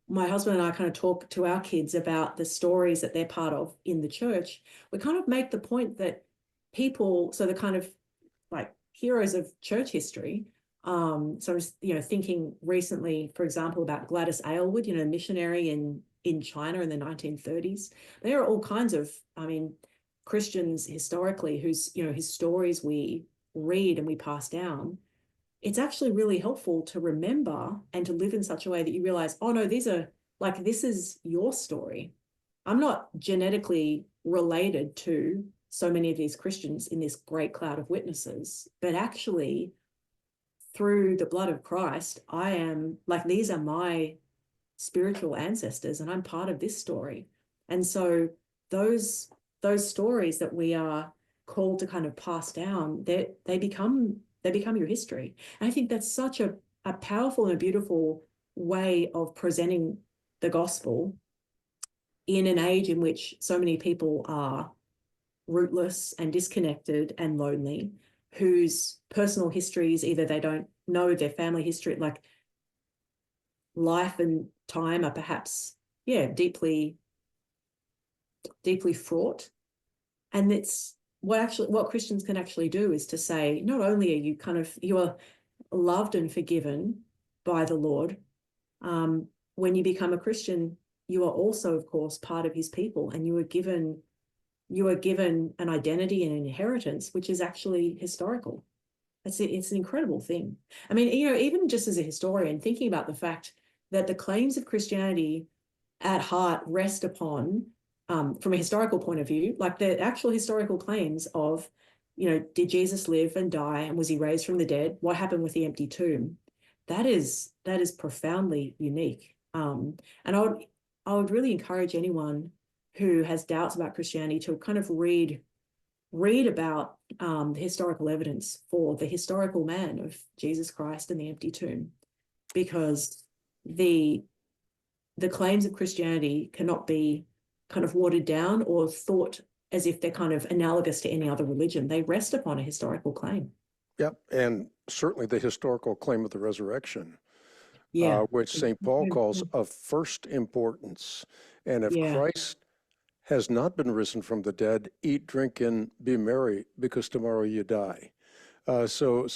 my husband and I kind of talk to our kids about the stories that they're part of in the church, we kind of make the point that people, so the kind of like heroes of church history. So I was, thinking recently, for example, about Gladys Aylward, missionary in China in the 1930s. There are all kinds of, Christians historically whose stories we read and we pass down. It's actually really helpful to remember and to live in such a way that you realize, oh no, this is your story. I'm not genetically related to so many of these Christians in this great cloud of witnesses, but actually through the blood of Christ, I am like, these are my spiritual ancestors and I'm part of this story. And so those stories that we are called to kind of pass down, they become your history. And I think that's such a powerful and a beautiful way of presenting the gospel in an age in which so many people are rootless and disconnected and lonely, whose personal histories, either they don't know their family history, like life and time are perhaps, deeply fraught. And it's what Christians can actually do is to say, not only are you are loved and forgiven by the Lord, when you become a Christian, you are also, of course, part of his people, and you are given an identity and an inheritance which is actually historical. It's an incredible thing. I mean, even just as a historian, thinking about the fact that the claims of Christianity at heart rest upon, from a historical point of view, like the actual historical claims of, did Jesus live and die, and was he raised from the dead? What happened with the empty tomb? That is profoundly unique. And I would really encourage anyone who has doubts about Christianity to kind of read about the historical evidence for the historical man of Jesus Christ and the empty tomb, because the claims of Christianity cannot be kind of watered down or thought as if they're kind of analogous to any other religion. They rest upon a historical claim. Yep, and certainly the historical claim of the resurrection, which St. Paul calls of first importance. And if Christ has not been risen from the dead, eat, drink, and be merry, because tomorrow you die. So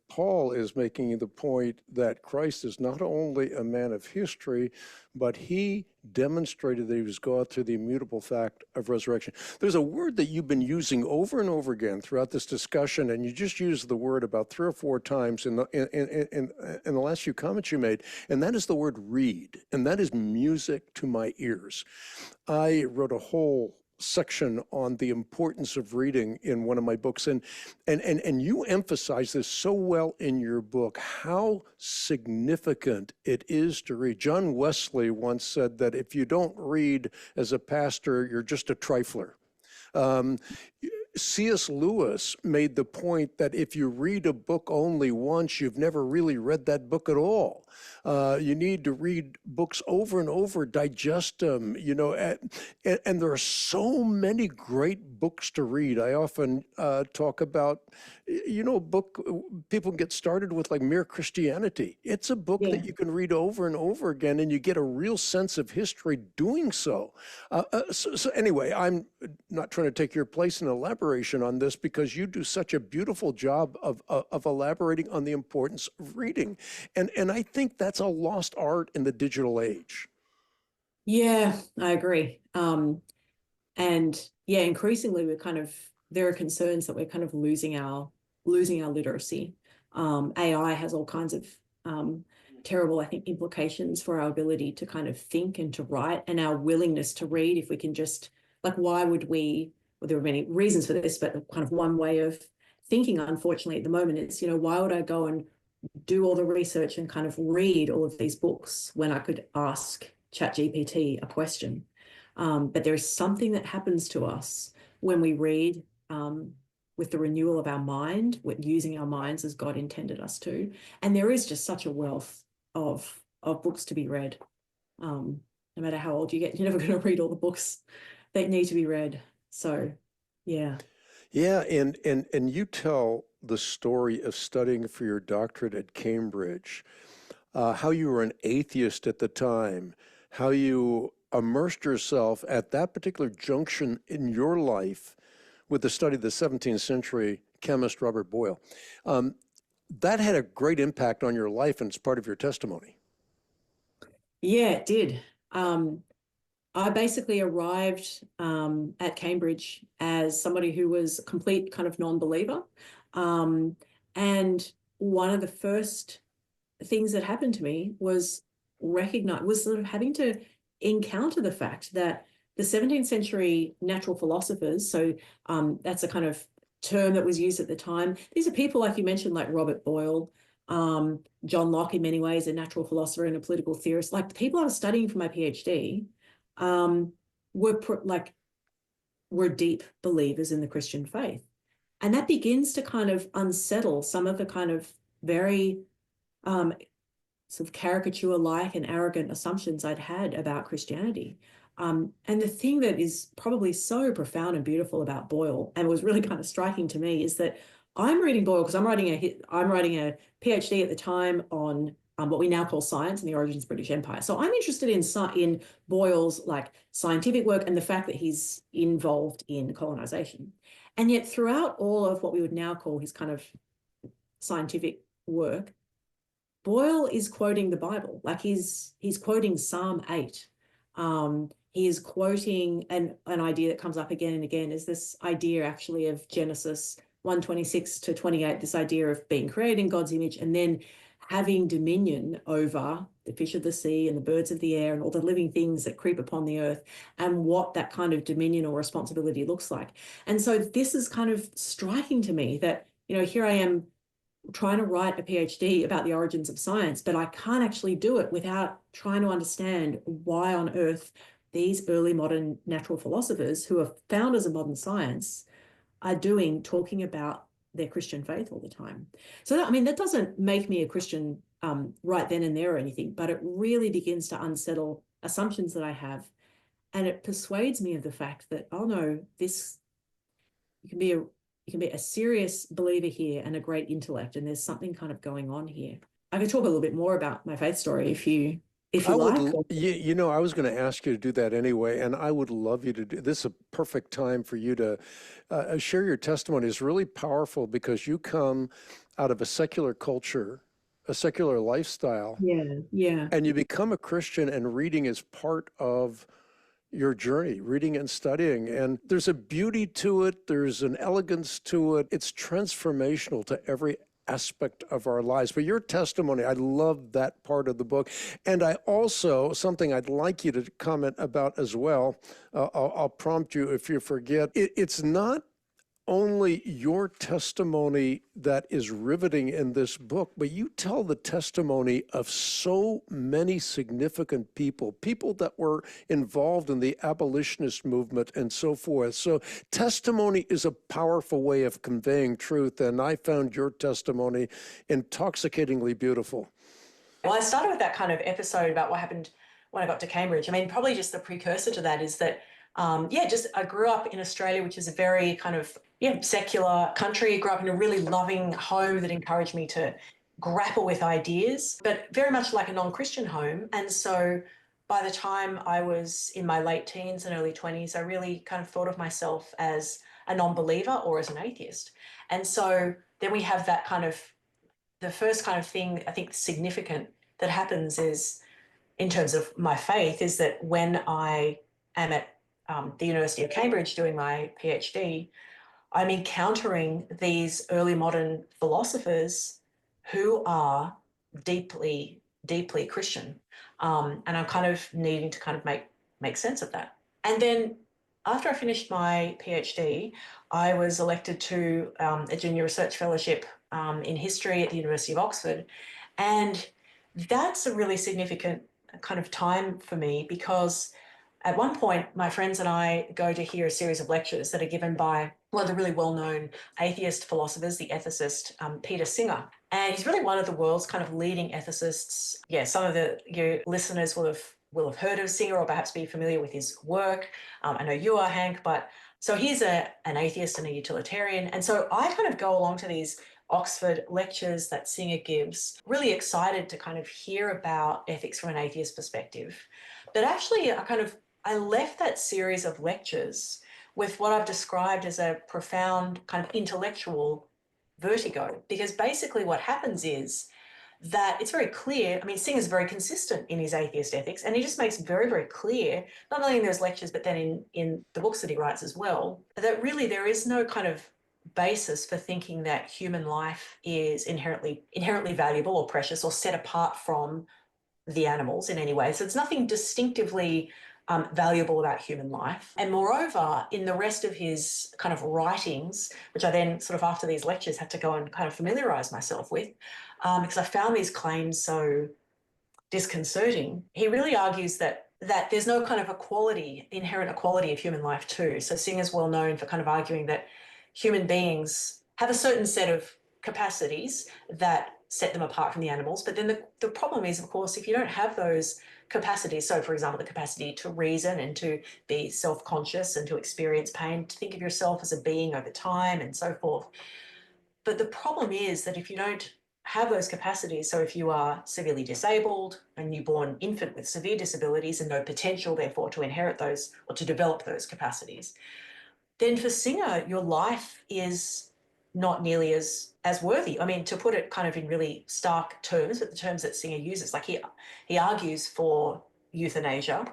Paul is making the point that Christ is not only a man of history, but he demonstrated that he was God through the immutable fact of resurrection. There's a word that you've been using over and over again throughout this discussion, and you just used the word about 3 or 4 times in the last few comments you made, and that is the word read, and that is music to my ears. I wrote a whole section on the importance of reading in one of my books, and you emphasize this so well in your book, how significant it is to read. John Wesley once said that if you don't read as a pastor, you're just a trifler. C.S. Lewis made the point that if you read a book only once, you've never really read that book at all. You need to read books over and over, digest them, and there are so many great books to read. I often talk about, a book people get started with, like Mere Christianity. It's a book Yeah. that you can read over and over again, and you get a real sense of history doing so. So anyway, I'm not trying to take your place in elaboration on this, because you do such a beautiful job of elaborating on the importance of reading. And I think that's a lost art in the digital age. Yeah, I agree. And yeah, increasingly there are concerns that we're kind of losing our literacy. AI has all kinds of terrible, I think, implications for our ability to kind of think and to write, and our willingness to read. If we can just, like, why would we, well, there are many reasons for this, but kind of one way of thinking, unfortunately, at the moment is, why would I go and do all the research and kind of read all of these books when I could ask ChatGPT a question? But there is something that happens to us when we read, with the renewal of our mind, with using our minds as God intended us to. And there is just such a wealth of books to be read. No matter how old you get, you're never going to read all the books that need to be read. So, yeah. Yeah, and you tell the story of studying for your doctorate at Cambridge, how you were an atheist at the time, how you immersed yourself at that particular junction in your life with the study of the 17th century chemist Robert Boyle. That had a great impact on your life, and it's part of your testimony. Yeah, it did. I basically arrived at Cambridge as somebody who was a complete kind of non-believer. And one of the first things that happened to me was sort of having to encounter the fact that the 17th century natural philosophers, so that's a kind of term that was used at the time. These are people, like you mentioned, like Robert Boyle, John Locke, in many ways, a natural philosopher and a political theorist. Like, the people I was studying for my PhD were deep believers in the Christian faith. And that begins to kind of unsettle some of the kind of very sort of caricature-like and arrogant assumptions I'd had about Christianity. And the thing that is probably so profound and beautiful about Boyle, and was really kind of striking to me, is that I'm reading Boyle because I'm writing a PhD at the time on what we now call science and the origins of the British Empire. So I'm interested in Boyle's like scientific work and the fact that he's involved in colonization. And yet throughout all of what we would now call his kind of scientific work, Boyle is quoting the Bible. Like, he's quoting Psalm 8. He is quoting an idea that comes up again and again, is this idea actually of Genesis 1:26 to 28, this idea of being created in God's image and then having dominion over the fish of the sea and the birds of the air and all the living things that creep upon the earth, and what that kind of dominion or responsibility looks like. And so this is kind of striking to me that, here I am trying to write a PhD about the origins of science, but I can't actually do it without trying to understand why on earth these early modern natural philosophers, who are founders of modern science, are talking about their Christian faith all the time. So that doesn't make me a Christian right then and there or anything, but it really begins to unsettle assumptions that I have. And it persuades me of the fact that, oh no, you can be a serious believer here and a great intellect, and there's something kind of going on here. I could talk a little bit more about my faith story if you like. I was going to ask you to do that anyway, and I would love you to do this. Is a perfect time for you to share your testimony. It's really powerful because you come out of a secular culture, a secular lifestyle, and you become a Christian, and reading is part of your journey, reading and studying. And there's a beauty to it. There's an elegance to it. It's transformational to every aspect of our lives. But your testimony, I love that part of the book. And I also, something I'd like you to comment about as well, I'll prompt you if you forget, it's not only your testimony that is riveting in this book, but you tell the testimony of so many significant people, people that were involved in the abolitionist movement and so forth. So testimony is a powerful way of conveying truth, and I found your testimony intoxicatingly beautiful. Well, I started with that kind of episode about what happened when I got to Cambridge. I mean, probably just the precursor to that is that, I grew up in Australia, which is a very kind of, secular country. I grew up in a really loving home that encouraged me to grapple with ideas, but very much like a non-Christian home. And so by the time I was in my late teens and early 20s, I really kind of thought of myself as a non-believer or as an atheist. And so then we have that kind of, the first kind of thing I think significant that happens is, in terms of my faith, is that when I am at the University of Cambridge doing my PhD, I'm encountering these early modern philosophers who are deeply, deeply Christian. And I'm kind of needing to kind of make sense of that. And then after I finished my PhD, I was elected to a junior research fellowship in history at the University of Oxford. And that's a really significant kind of time for me, because at one point, my friends and I go to hear a series of lectures that are given by one of the really well-known atheist philosophers, the ethicist Peter Singer. And he's really one of the world's kind of leading ethicists. Yeah, some of your listeners will have heard of Singer or perhaps be familiar with his work. I know you are, Hank, but so he's an atheist and a utilitarian. And so I kind of go along to these Oxford lectures that Singer gives, really excited to kind of hear about ethics from an atheist perspective. But actually, I left that series of lectures with what I've described as a profound kind of intellectual vertigo, because basically what happens is that it's very clear. I mean, Singer's very consistent in his atheist ethics, and he just makes very, very clear, not only in those lectures, but then in the books that he writes as well, that really there is no kind of basis for thinking that human life is inherently valuable or precious or set apart from the animals in any way. So there's nothing distinctively valuable about human life. And moreover, in the rest of his kind of writings, which I then sort of after these lectures had to go and kind of familiarise myself with, because I found these claims so disconcerting, he really argues that there's no kind of inherent equality of human life too. So Singer's well known for kind of arguing that human beings have a certain set of capacities that set them apart from the animals. But then the problem is, of course, if you don't have those capacities, so for example, the capacity to reason and to be self-conscious and to experience pain, to think of yourself as a being over time and so forth. But the problem is that if you don't have those capacities, so if you are severely disabled, a newborn infant with severe disabilities and no potential, therefore, to inherit those or to develop those capacities, then for Singer, your life is not nearly as worthy. I mean, to put it kind of in really stark terms, but the terms that Singer uses, like he argues for euthanasia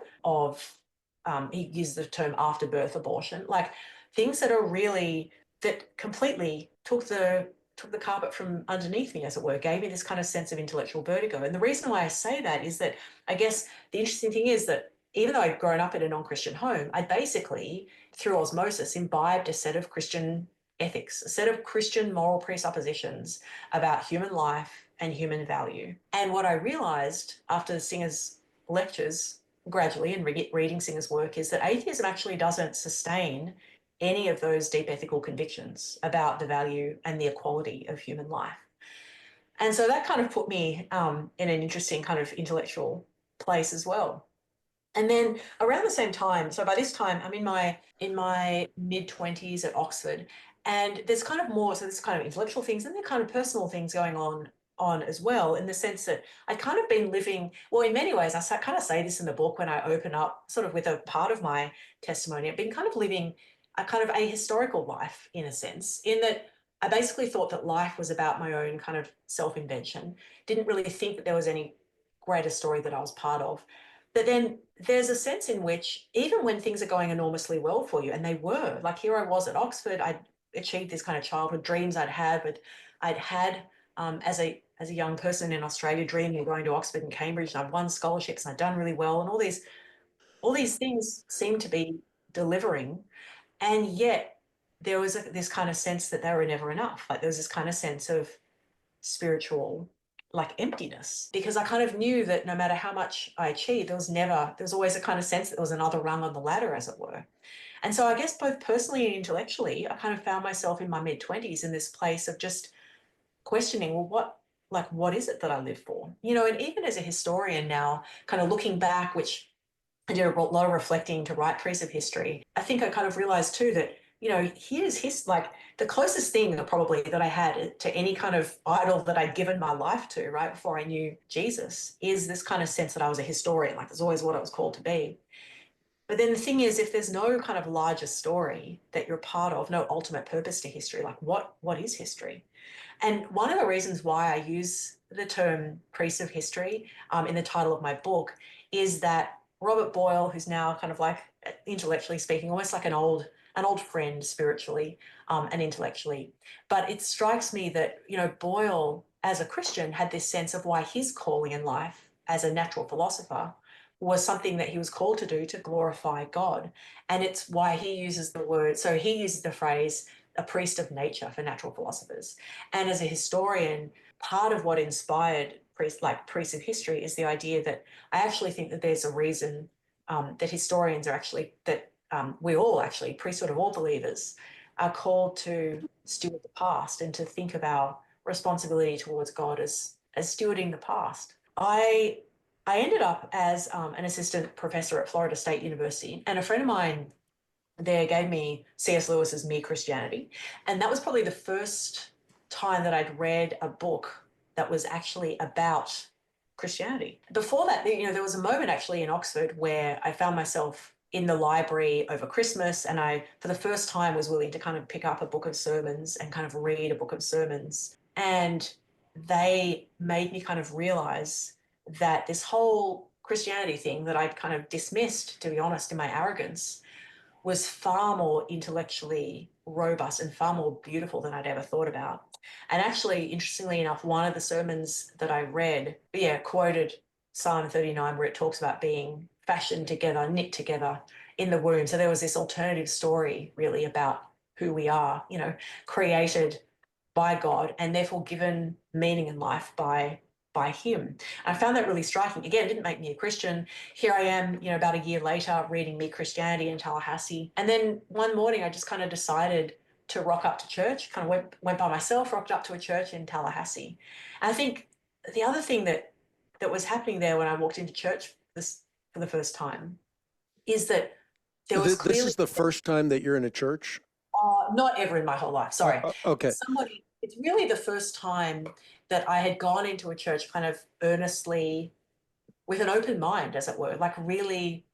he uses the term after birth abortion, like things that are really, that completely took the carpet from underneath me, as it were, gave me this kind of sense of intellectual vertigo. And the reason why I say that is that I guess the interesting thing is that even though I'd grown up in a non-Christian home, I basically, through osmosis, imbibed a set of Christian ethics, a set of Christian moral presuppositions about human life and human value. And what I realised after Singer's lectures, gradually, and reading Singer's work, is that atheism actually doesn't sustain any of those deep ethical convictions about the value and the equality of human life. And so that kind of put me in an interesting kind of intellectual place as well. And then around the same time, so by this time I'm in my mid-20s at Oxford, and there's kind of more, so there's kind of intellectual things and then kind of personal things going on as well, in the sense that I'd kind of been living, well, in many ways, I kind of say this in the book when I open up sort of with a part of my testimony, I've been kind of living a kind of ahistorical life in a sense, in that I basically thought that life was about my own kind of self-invention, didn't really think that there was any greater story that I was part of. But then there's a sense in which even when things are going enormously well for you, and they were, like here I was at Oxford, I'd achieved this kind of childhood dreams I'd had as a young person in Australia, dreaming of going to Oxford and Cambridge, and I'd won scholarships and I'd done really well, and all these things seemed to be delivering. And yet there was this kind of sense that they were never enough. Like there was this kind of sense of spiritual like emptiness, because I kind of knew that no matter how much I achieved, there was always a kind of sense that there was another rung on the ladder, as it were. And so I guess both personally and intellectually, I kind of found myself in my mid-20s in this place of just questioning, well, what is it that I live for? You know, and even as a historian now, kind of looking back, which I did a lot of reflecting to write Priests of History, I think I kind of realized too that, you know, like the closest thing that probably that I had to any kind of idol that I'd given my life to, right, before I knew Jesus, is this kind of sense that I was a historian, like that's always what I was called to be. But then the thing is, if there's no kind of larger story that you're part of, no ultimate purpose to history, like what is history? And one of the reasons why I use the term priest of history in the title of my book is that Robert Boyle, who's now kind of like intellectually speaking, almost like an old friend spiritually and intellectually. But it strikes me that, you know, Boyle as a Christian had this sense of why his calling in life as a natural philosopher was something that he was called to do to glorify God. And it's why he uses the phrase a priest of nature for natural philosophers. And as a historian, part of what inspired priests of history is the idea that I actually think that there's a reason that historians are actually, we all actually, priesthood of all believers, are called to steward the past and to think of our responsibility towards God as stewarding the past. I ended up as an assistant professor at Florida State University, and a friend of mine there gave me C.S. Lewis's Mere Christianity. And that was probably the first time that I'd read a book that was actually about Christianity. Before that, you know, there was a moment actually in Oxford where I found myself in the library over Christmas, and I, for the first time, was willing to kind of pick up a book of sermons and kind of read a book of sermons. And they made me kind of realize that this whole Christianity thing that I'd kind of dismissed, to be honest, in my arrogance, was far more intellectually robust and far more beautiful than I'd ever thought about. And actually, interestingly enough, one of the sermons that I read, quoted Psalm 39, where it talks about being fashioned together, knit together in the womb. So there was this alternative story really about who we are, you know, created by God and therefore given meaning in life by him. I found that really striking. Again, it didn't make me a Christian. Here I am, you know, about a year later reading Mere Christianity in Tallahassee. And then one morning I just kind of decided to rock up to church, kind of went by myself, rocked up to a church in Tallahassee. And I think the other thing that was happening there when I walked into church for the first time is that there was clearly... This is the first time that you're in a church? Not ever in my whole life, sorry. Okay. It's really the first time that I had gone into a church kind of earnestly with an open mind, as it were, like really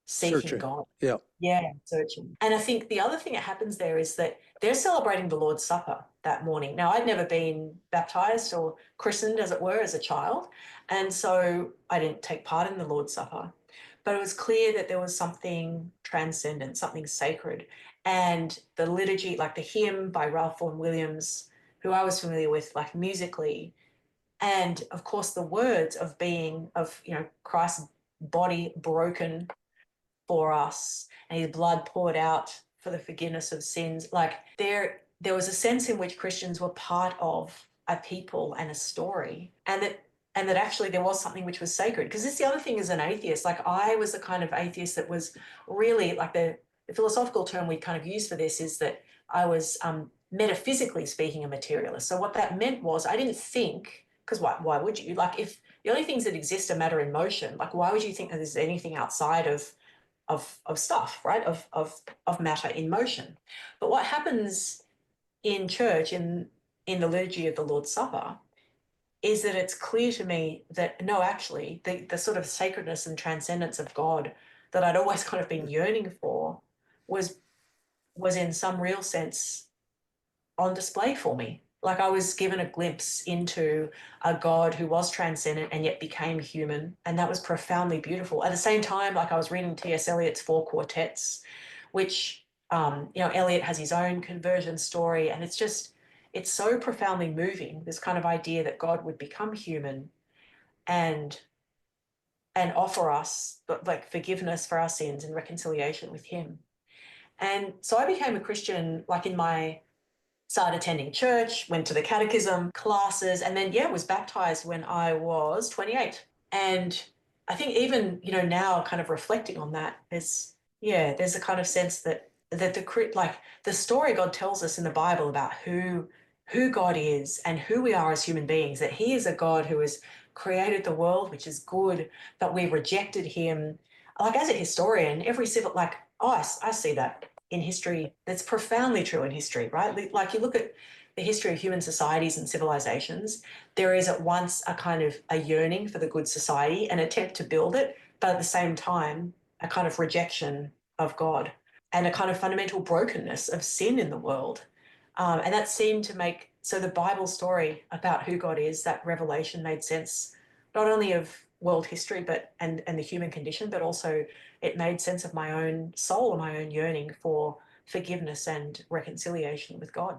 seeking God. Yeah, searching. And I think the other thing that happens there is that they're celebrating the Lord's Supper that morning. Now, I'd never been baptized or christened, as it were, as a child. And so I didn't take part in the Lord's Supper. But it was clear that there was something transcendent, something sacred. And the liturgy, like the hymn by Ralph Vaughan Williams, who I was familiar with, like musically, and of course the words of you know, Christ's body broken for us and his blood poured out for the forgiveness of sins. Like there was a sense in which Christians were part of a people and a story, and that actually there was something which was sacred. Because this is the other thing as an atheist, like I was the kind of atheist that was really like the philosophical term we kind of use for this is that I was metaphysically speaking a materialist. So what that meant was I didn't think, because why would you? Like if the only things that exist are matter in motion, like why would you think that there's anything outside of stuff, right? Of matter in motion. But what happens in church in the liturgy of the Lord's Supper is that it's clear to me that no, actually, the sort of sacredness and transcendence of God that I'd always kind of been yearning for was in some real sense on display for me. Like I was given a glimpse into a God who was transcendent and yet became human. And that was profoundly beautiful. At the same time, like I was reading T.S. Eliot's 4 quartets, which, you know, Eliot has his own conversion story. And it's so profoundly moving, this kind of idea that God would become human and offer us like forgiveness for our sins and reconciliation with him. And so I became a Christian like started attending church, went to the catechism classes, and then, was baptized when I was 28. And I think even, now kind of reflecting on that, there's a kind of sense that the story God tells us in the Bible about who God is and who we are as human beings, that he is a God who has created the world, which is good, but we rejected him. Like, as a historian, I see that in history. That's profoundly true in history, right? Like, you look at the history of human societies and civilizations, there is at once a kind of a yearning for the good society, an attempt to build it, but at the same time, a kind of rejection of God and a kind of fundamental brokenness of sin in the world. And that seemed to so the Bible story about who God is, that revelation made sense, not only of world history, and the human condition, but also it made sense of my own soul and my own yearning for forgiveness and reconciliation with God.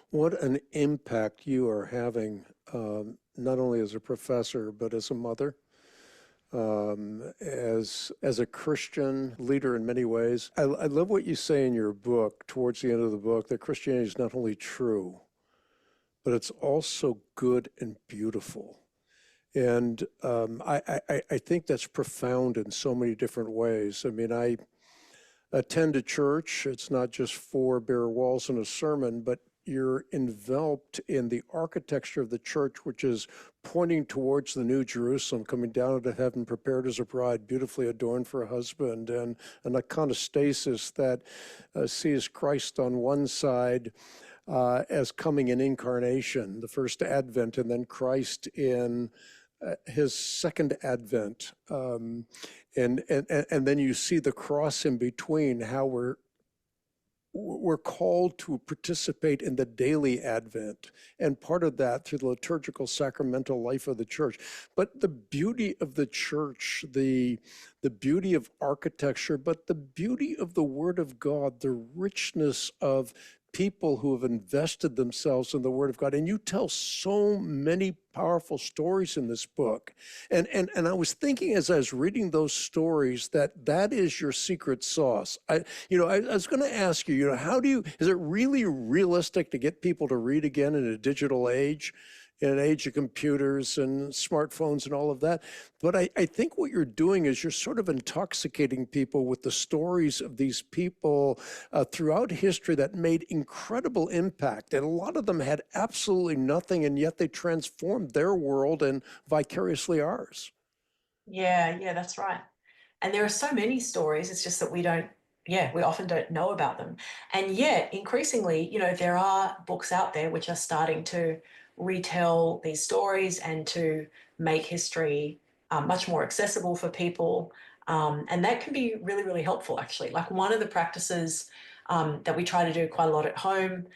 What an impact you are having, not only as a professor, but as a mother, as a Christian leader in many ways. I love what you say in your book, towards the end of the book, that Christianity is not only true, but it's also good and beautiful. And I think that's profound in so many different ways. I mean, I attend a church. It's not just four bare walls and a sermon, but you're enveloped in the architecture of the church, which is pointing towards the New Jerusalem, coming down out of heaven, prepared as a bride, beautifully adorned for a husband, and an iconostasis that sees Christ on one side as coming in incarnation, the first advent, and then Christ in his second advent. And then you see the cross in between, how we're called to participate in the daily Advent, and part of that through the liturgical sacramental life of the church. But the beauty of the church, the beauty of architecture, but the beauty of the Word of God, the richness of people who have invested themselves in the Word of God. And you tell so many powerful stories in this book. And I was thinking as I was reading those stories that is your secret sauce. I was going to ask you, is it really realistic to get people to read again in a digital age? In an age of computers and smartphones and all of that. But I think what you're doing is you're sort of intoxicating people with the stories of these people throughout history that made incredible impact. And a lot of them had absolutely nothing, and yet they transformed their world and vicariously ours. Yeah, that's right. And there are so many stories. It's just that we often don't know about them. And yet, increasingly, there are books out there which are starting to retell these stories and to make history much more accessible for people. And that can be really, really helpful, actually. Like, one of the practices that we try to do quite a lot at home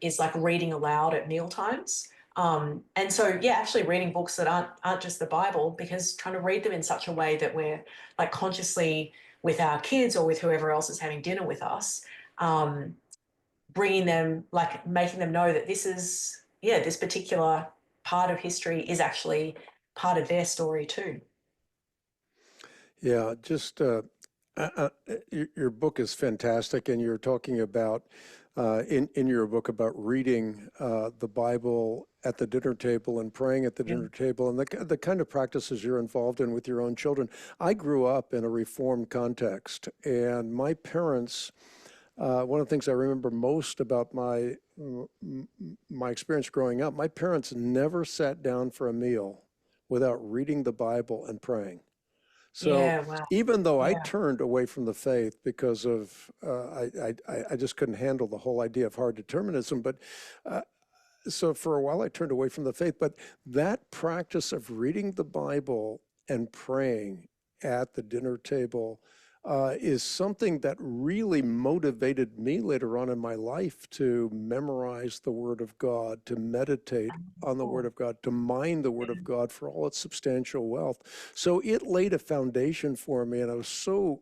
is like reading aloud at mealtimes. And so, actually reading books that aren't just the Bible, because trying to read them in such a way that we're like consciously with our kids or with whoever else is having dinner with us, bringing them, like making them know that this particular part of history is actually part of their story too. Yeah, just your book is fantastic, and you're talking about in your book about reading the Bible at the dinner table and praying at the dinner table, and the kind of practices you're involved in with your own children. I grew up in a Reformed context, and my parents, one of the things I remember most about my experience growing up, my parents never sat down for a meal without reading the Bible and praying. So Wow. even though I turned away from the faith because of I just couldn't handle the whole idea of hard determinism, but so for a while I turned away from the faith. But that practice of reading the Bible and praying at the dinner table is something that really motivated me later on in my life to memorize the Word of God, to meditate on the Word of God, to mine the Word of God for all its substantial wealth. So it laid a foundation for me, and I was so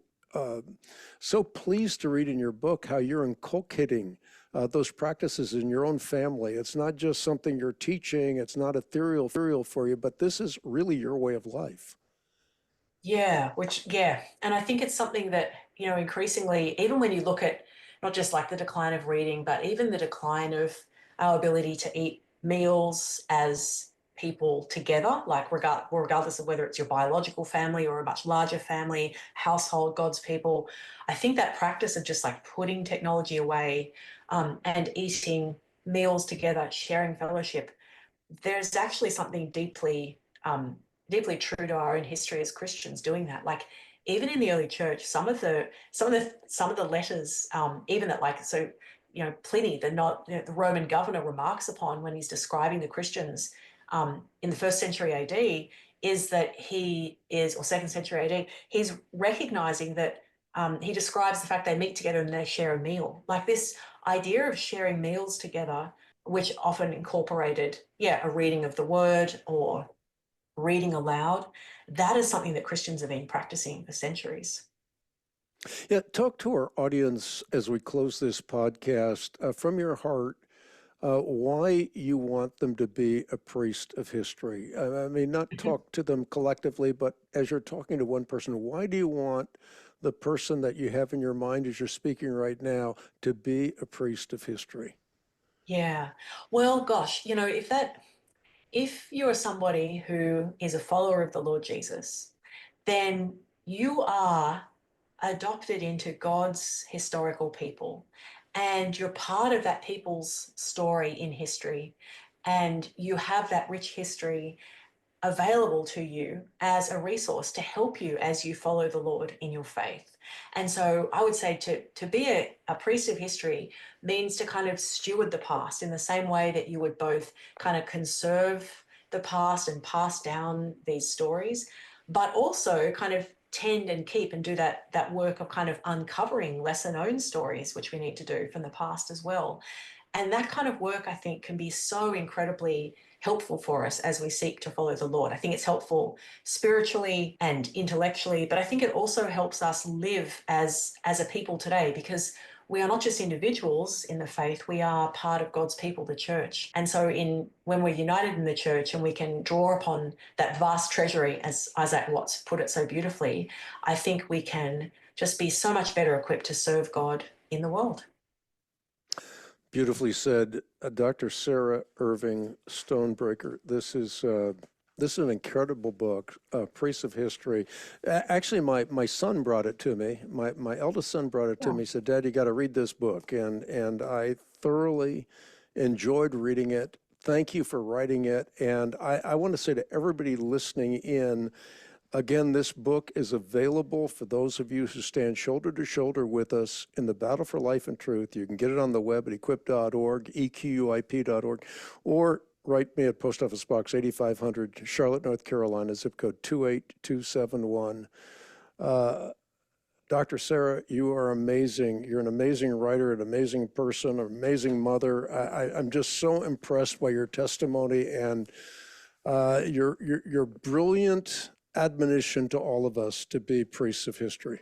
pleased to read in your book how you're inculcating those practices in your own family. It's not just something you're teaching, it's not ethereal for you, but this is really your way of life. And I think it's something that increasingly, even when you look at not just like the decline of reading, but even the decline of our ability to eat meals as people together, like regardless of whether it's your biological family or a much larger family, household, God's people. I think that practice of just like putting technology away and eating meals together, sharing fellowship, there's actually something deeply true to our own history as Christians doing that. Like even in the early church, some of the letters, even that Pliny, the Roman governor, remarks upon when he's describing the Christians in the 1st century AD is that or 2nd century AD, he's recognizing that he describes the fact they meet together and they share a meal. Like this idea of sharing meals together, which often incorporated, a reading of the word or reading aloud. That is something that Christians have been practicing for centuries. Yeah, talk to our audience as we close this podcast from your heart, why you want them to be a priest of history. I mean, not talk to them collectively, but as you're talking to one person, why do you want the person that you have in your mind as you're speaking right now to be a priest of history? Yeah. Well, gosh, if you're somebody who is a follower of the Lord Jesus, then you are adopted into God's historical people, and you're part of that people's story in history, and you have that rich history available to you as a resource to help you as you follow the Lord in your faith. And so I would say to be a priest of history means to kind of steward the past in the same way that you would both kind of conserve the past and pass down these stories, but also kind of tend and keep and do that work of kind of uncovering lesser known stories, which we need to do from the past as well. And that kind of work, I think, can be so incredibly helpful for us as we seek to follow the Lord. I think it's helpful spiritually and intellectually, but I think it also helps us live as a people today, because we are not just individuals in the faith, we are part of God's people, the church. And so when we're united in the church and we can draw upon that vast treasury, as Isaac Watts put it so beautifully, I think we can just be so much better equipped to serve God in the world. Beautifully said, Dr. Sarah Irving-Stonebraker. This is an incredible book, Priest of History. Actually, my son brought it to me. My eldest son brought it to me. He said, "Dad, you got to read this book," and I thoroughly enjoyed reading it. Thank you for writing it. And I want to say to everybody listening in, again, this book is available for those of you who stand shoulder to shoulder with us in the battle for life and truth. You can get it on the web at equip.org, equip.org, or write me at Post Office Box 8500, Charlotte, North Carolina, zip code 28271. Dr. Sarah, you are amazing. You're an amazing writer, an amazing person, an amazing mother. I'm just so impressed by your testimony and your brilliant admonition to all of us to be priests of history.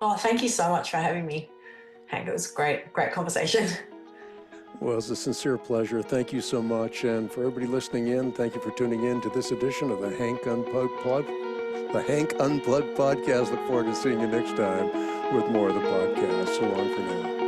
Oh, thank you so much for having me, Hank. It was great conversation. Well, it's a sincere pleasure. Thank you so much. And for everybody listening in, thank you for tuning in to this edition of the Hank Unplugged podcast. Look forward to seeing you next time with more of the podcast. So long for now.